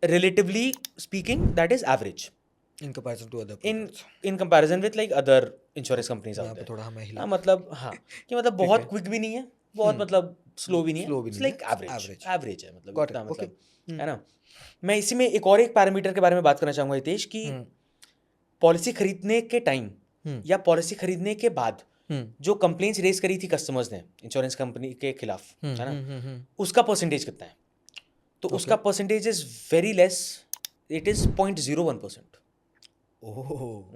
Speaker 2: relatively speaking that is average
Speaker 1: in comparison to other
Speaker 2: in comparison with like other insurance companies out
Speaker 1: यहाँ पे
Speaker 2: देयर।
Speaker 1: थोड़ा हमें हिला।
Speaker 2: हाँ, मतलब हाँ, कि मतलब
Speaker 1: ठीक
Speaker 2: बहुत
Speaker 1: है।
Speaker 2: क्विक भी नहीं है, बहुत मतलब स्लो भी नहीं है,
Speaker 1: Slow भी
Speaker 2: इट्स
Speaker 1: नहीं
Speaker 2: लाइक
Speaker 1: है,
Speaker 2: एवरेज,
Speaker 1: average.
Speaker 2: एवरेज है, मतलब
Speaker 1: Got it,
Speaker 2: इतना,
Speaker 1: okay.
Speaker 2: मतलब, है ना। मैं इसी में एक और एक पैरामीटर के बारे में बात करना चाहूँगा हितेश, कि पॉलिसी खरीदने के टाइम या पॉलिसी खरीदने के बाद जो कंप्लेंट्स रेज करी थी कस्टमर्स ने इंश्योरेंस कंपनी के खिलाफ, है ना, उसका परसेंटेज कितना है, तो उसका percentage is very less, it is 0.01%।
Speaker 1: Oh,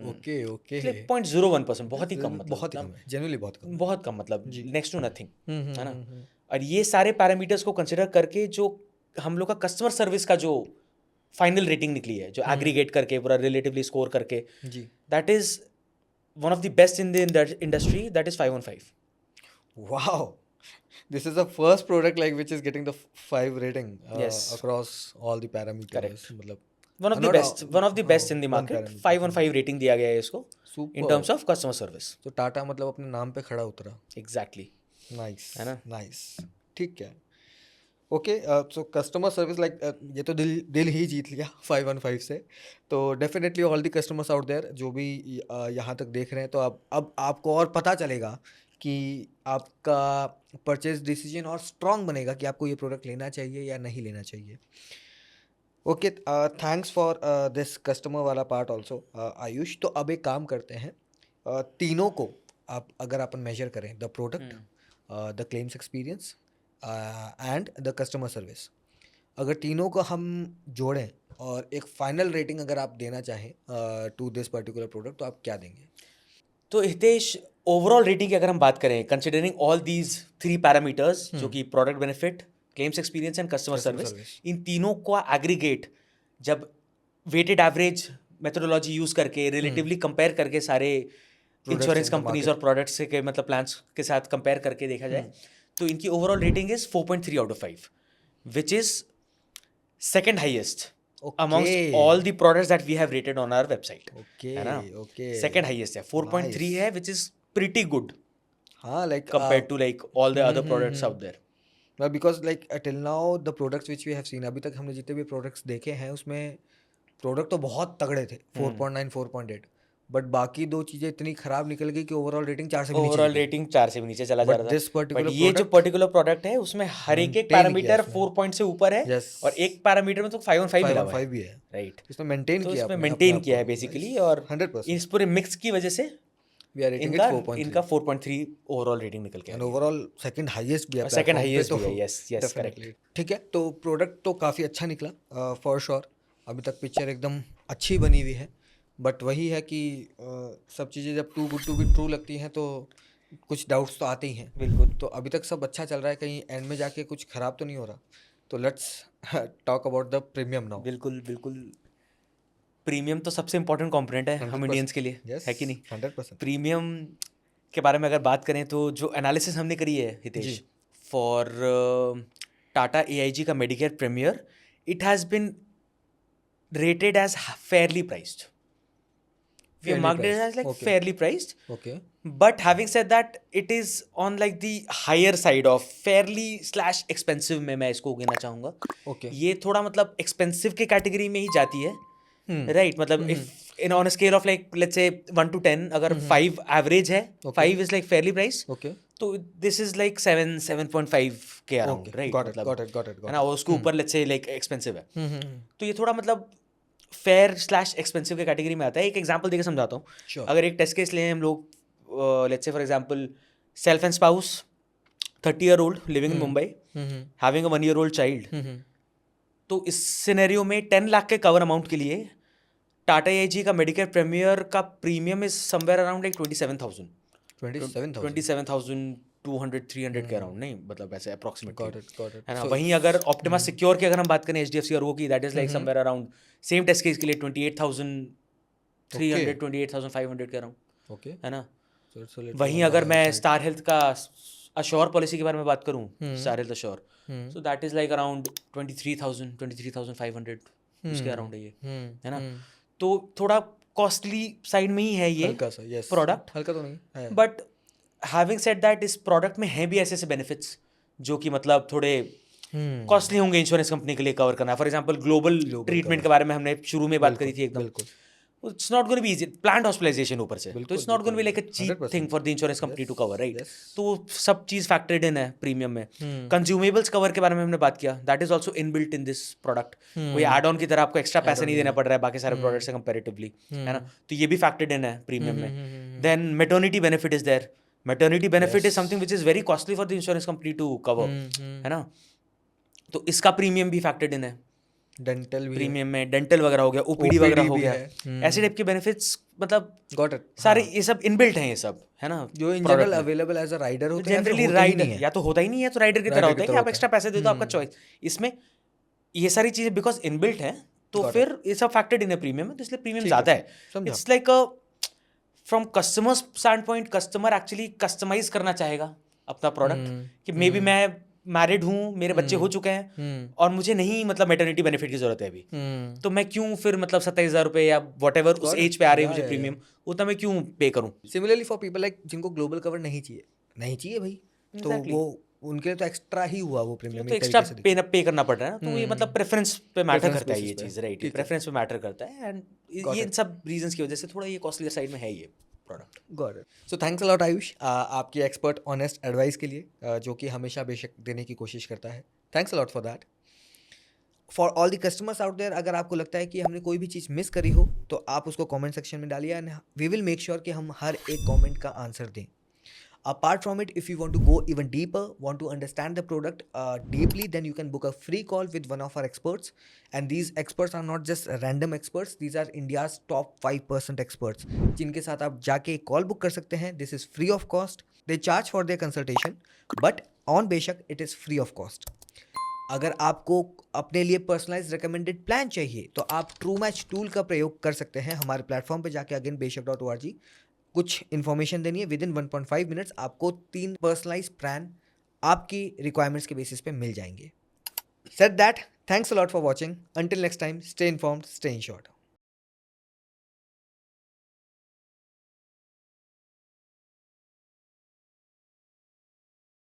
Speaker 1: okay okay.
Speaker 2: 0.01%, बहुत ही कम, मतलब
Speaker 1: बहुत ही कम है, जेन्युइनली बहुत कम है।
Speaker 2: बहुत कम, मतलब नेक्स्ट टू नथिंग, है ना। और ये सारे पैरामीटर्स को कंसिडर करके जो हम लोग का कस्टमर सर्विस का जो फाइनल रेटिंग निकली है, जो एग्रीगेट करके पूरा रिलेटिवली स्कोर करके,
Speaker 1: जी।
Speaker 2: That is one of the best in the industry, that is 5 on 5।
Speaker 1: Wow, this is the first product like which is getting the 5 rating
Speaker 2: Yes.
Speaker 1: across all the parameters.
Speaker 2: Correct.
Speaker 1: मतलब
Speaker 2: one of the
Speaker 1: not
Speaker 2: best, one of the best in the
Speaker 1: one
Speaker 2: market.
Speaker 1: parameter.
Speaker 2: 5 on 5 rating दिया गया है इसको
Speaker 1: Super.
Speaker 2: In terms of customer service.
Speaker 1: तो टाटा मतलब अपने नाम पे खड़ा उतरा।
Speaker 2: एग्जैक्टली,
Speaker 1: नाइस
Speaker 2: है ना?
Speaker 1: नाइस, ठीक है। Okay, so customer service like ये तो दिल ही जीत लिया 515 से। तो definitely all the customers out there जो भी यहाँ तक देख रहे हैं, तो अब आपको और पता चलेगा कि आपका परचेज डिसीजन और स्ट्रांग बनेगा कि आपको ये प्रोडक्ट लेना चाहिए या नहीं लेना चाहिए। Okay, thanks for this customer वाला पार्ट ऑल्सो आयुष। तो अब एक काम करते हैं, तीनों को आप अगर अपन मेजर करें, the product, the claims experience and the customer service, अगर तीनों को हम जोड़ें और एक फाइनल रेटिंग अगर आप देना चाहें टू दिस पर्टिकुलर प्रोडक्ट, तो आप क्या देंगे?
Speaker 2: तो हितेश, ओवरऑल रेटिंग की अगर हम बात करें, कंसिडरिंग ऑल दीज 3 पैरामीटर्स जो कि product benefit, claims experience and customer service, इन तीनों को एग्रीगेट जब वेटेड एवरेज मेथोडोलॉजी यूज करके रिलेटिवली कंपेयर करके सारे इंश्योरेंस कंपनीज और प्रोडक्ट्स के मतलब प्लान्स के साथ कंपेयर करके देखा जाए, तो इनकी overall rating is 4.3 out of 5, which is second highest amongst all the products that we have rated on our website. है ना? Second highest है, 4.3 है, which is pretty good.
Speaker 1: हाँ, like
Speaker 2: compared to like all the other products out there.
Speaker 1: Because like till now the products which we have seen, अभी तक हमने जितने भी products देखे हैं उसमें प्रोडक्ट तो बहुत तगड़े थे, 4.9 4.8, बट बाकी दो चीजें इतनी खराब निकल गई कि ओवरऑल रेटिंग 4 से भी नीचे
Speaker 2: ओवरऑल रेटिंग 4 से भी नीचे चला जा रहा था।
Speaker 1: बट
Speaker 2: ये जो पर्टिकुलर प्रोडक्ट है उसमें हर एक पैरामीटर 4 पॉइंट से ऊपर है, और एक पैरामीटर में तो 5 on 5 मिला हुआ है,
Speaker 1: भी है,
Speaker 2: राइट?
Speaker 1: इसमें मेंटेन किया है
Speaker 2: बेसिकली, और
Speaker 1: 100%।
Speaker 2: इस पूरे मिक्स की वजह से
Speaker 1: we are rating it 4.3.
Speaker 2: इनका 4.3 ओवरऑल रेटिंग निकल के
Speaker 1: एंड ओवरऑल सेकंड हाईएस्ट भी है,
Speaker 2: सेकंड हाईएस्ट भी है, यस करेक्ट।
Speaker 1: ठीक है, तो प्रोडक्ट तो काफ़ी अच्छा निकला फॉर श्योर। अभी तक पिक्चर एकदम अच्छी बनी हुई है, बट वही है कि सब चीज़ें जब too good to be true लगती हैं तो कुछ डाउट्स तो आते ही हैं।
Speaker 2: बिल्कुल।
Speaker 1: तो अभी तक सब अच्छा चल रहा है, कहीं एंड में जाके कुछ ख़राब तो नहीं हो रहा। तो let's talk about the premium now.
Speaker 2: बिल्कुल बिल्कुल, प्रीमियम तो सबसे इंपॉर्टेंट कंपोनेंट है हम इंडियंस के लिए, है कि नहीं?
Speaker 1: 100%।
Speaker 2: प्रीमियम के बारे में अगर बात करें तो जो एनालिसिस हमने करी है हितेश फॉर टाटा AIG का Medicare Premier, it has been rated as fairly priced. We have marked it as like fairly priced.
Speaker 1: Okay.
Speaker 2: But having said that, it is on like the higher side of fairly/expensive में मैं इसको गिनना चाहूँगा।
Speaker 1: Okay.
Speaker 2: ये थोड़ा मतलब expensive के category में ही जाती है, right? मतलब if on a scale of like let's say 1 to 10, अगर 5 average है, 5 is like fairly priced.
Speaker 1: Okay.
Speaker 2: तो this is like 7.5 के अराउंड, right?
Speaker 1: Got it.
Speaker 2: है ना, उसके ऊपर let's say like expensive है, तो ये थोड़ा मतलब fair/expensive के कैटेगरी में आता है। एक एग्जांपल देके समझाता हूँ।
Speaker 1: Sure.
Speaker 2: अगर एक टेस्ट केस लें हम लोग, let's say for example self and spouse, 30-year-old living in Mumbai, having a 1-year-old child, तो इस सिनेरियो में 10 लाख के कवर अमाउंट के लिए टाटा AIG का मेडिकेयर प्रीमियर का premium is somewhere around like 27,000 200-300 के अराउंड, नहीं मतलब ऐसे अप्रोक्सीमेटली, है ना? वहीं अगर ऑप्टिमा सिक्योर की अगर हम बात करें HDFC और वो की, that is like somewhere around same test case के लिए 28,300 28,500 के अराउंड,
Speaker 1: ओके,
Speaker 2: है ना? वहीं अगर मैं स्टार हेल्थ का अश्योर पॉलिसी के बारे में बात करूं, star health assure, so that is like around 23,500 उसके अराउंड है ये, है ना? तो थोड़ा कॉस्टली साइड में ही है ये प्रोडक्ट,
Speaker 1: हल्का तो नहीं है,
Speaker 2: बट हैविंग सेड दैट इस प्रोडक्ट में है भी ऐसे ऐसे बेनिफिट्स जो कि मतलब थोड़े कॉस्टली होंगे इंश्योरेंस कंपनी के लिए कवर करना। फॉर एग्जांपल ग्लोबल ट्रीटमेंट के बारे में हमने शुरू में बात करी थी एकदम, it's not going to be easy, planned hospitalization ऊपर से, तो it's not going to be like a cheap thing for the insurance company to cover, right? तो सब चीज फैक्टर्ड इन है प्रीमियम में। कंज्यूमेबल्स कवर के बारे में हमने बात किया, that is also inbuilt in this product, कोई एड ऑन की तरह आपको एक्स्ट्रा पैसे नहीं देना पड़ रहा है बाकी सारे प्रोडक्ट से कंपेरेटिवली, है ना? तो ये भी फैक्टर्ड इन है प्रीमियम में। Then maternity benefit is there, maternity benefit is something which is very costly for the insurance company to cover, है ना? तो इसका प्रीमियम भी फैक्टर्ड इन है।
Speaker 1: डेंटल भी
Speaker 2: प्रीमियम में डेंटल वगैरह हो गया, OPD वगैरह हो गया, ऐसे टाइप के बेनिफिट्स मतलब
Speaker 1: गॉट इट,
Speaker 2: सारे ये सब इनबिल्ट हैं, ये सब, है ना?
Speaker 1: जो in general available as a rider होते हैं,
Speaker 2: जनरली राइडर या तो होता ही नहीं है, तो राइडर की तरह होता है कि आप एक्स्ट्रा पैसे दे दो, आपका चॉइस। इसमें ये सारी चीजें बिकॉज इनबिल्ट है, तो फिर ये सब फैक्टर्ड इन है प्रीमियम में, तो इसलिए प्रीमियम ज्यादा है। It's like from customer standpoint, customer actually customise करना चाहेगा अपना प्रोडक्ट कि मे बी मैं मैरिड हूँ, मेरे बच्चे हो चुके हैं और मुझे नहीं मतलब मैटरनिटी बेनिफिट की जरूरत है अभी, तो मैं क्यों फिर मतलब 27,000 रुपये या वट एवर उस एज पे आ रही है मुझे प्रीमियम, उतना मैं क्यों पे करूँ?
Speaker 1: सिमिलरली फॉर पीपल लाइक जिनको ग्लोबल कवर नहीं चाहिए भाई, तो उनके लिए तो एक्स्ट्रा ही हुआ वो प्रीमियम
Speaker 2: तो एक्स्ट्रा पे करना पड़ रहा है ना, तो ये मतलब प्रेफरेंस पे मैटर
Speaker 1: Preference
Speaker 2: करता है
Speaker 1: basis
Speaker 2: ये
Speaker 1: पे,
Speaker 2: चीज़, राइट,
Speaker 1: ठीक है।
Speaker 2: प्रेफरेंस पे मैटर करता है, एंड
Speaker 1: Got
Speaker 2: ये
Speaker 1: it.
Speaker 2: इन सब रीजंस की वजह से थोड़ा ये कॉस्टली साइड में है ये product.
Speaker 1: Got it. So thanks a lot Ayush, आपकी एक्सपर्ट ऑनेस्ट एडवाइस के लिए, जो कि हमेशा बेशक देने की कोशिश करता है। Thanks a lot for that. For all the customers out there, अगर आपको लगता है कि हमने कोई भी चीज़ मिस करी हो तो आप उसको कमेंट सेक्शन में डालिए, and we will make sure कि हम हर एक कमेंट का आंसर दें। Apart from it, if you want to go even deeper, want to understand the product deeply, then you can book a free call with one of our experts. And these experts are not just random experts, these are India's top 5% experts, जिनके साथ आप जाके call book कर सकते हैं। This is free of cost. They charge for their consultation, but on बेशक it is free of cost. अगर आपको अपने लिए पर्सनलाइज रिकमेंडेड प्लान चाहिए तो आप ट्रू मैच टूल का प्रयोग कर सकते हैं। हमारे प्लेटफॉर्म पे जाके अगेन बेशक.org कुछ इन्फॉर्मेशन देनी है, विद इन 1.5 मिनट्स आपको 3 पर्सनलाइज प्लान आपकी रिक्वायरमेंट्स के बेसिस पे मिल जाएंगे। Said that, thanks a lot for watching, until next time, stay informed, stay insured.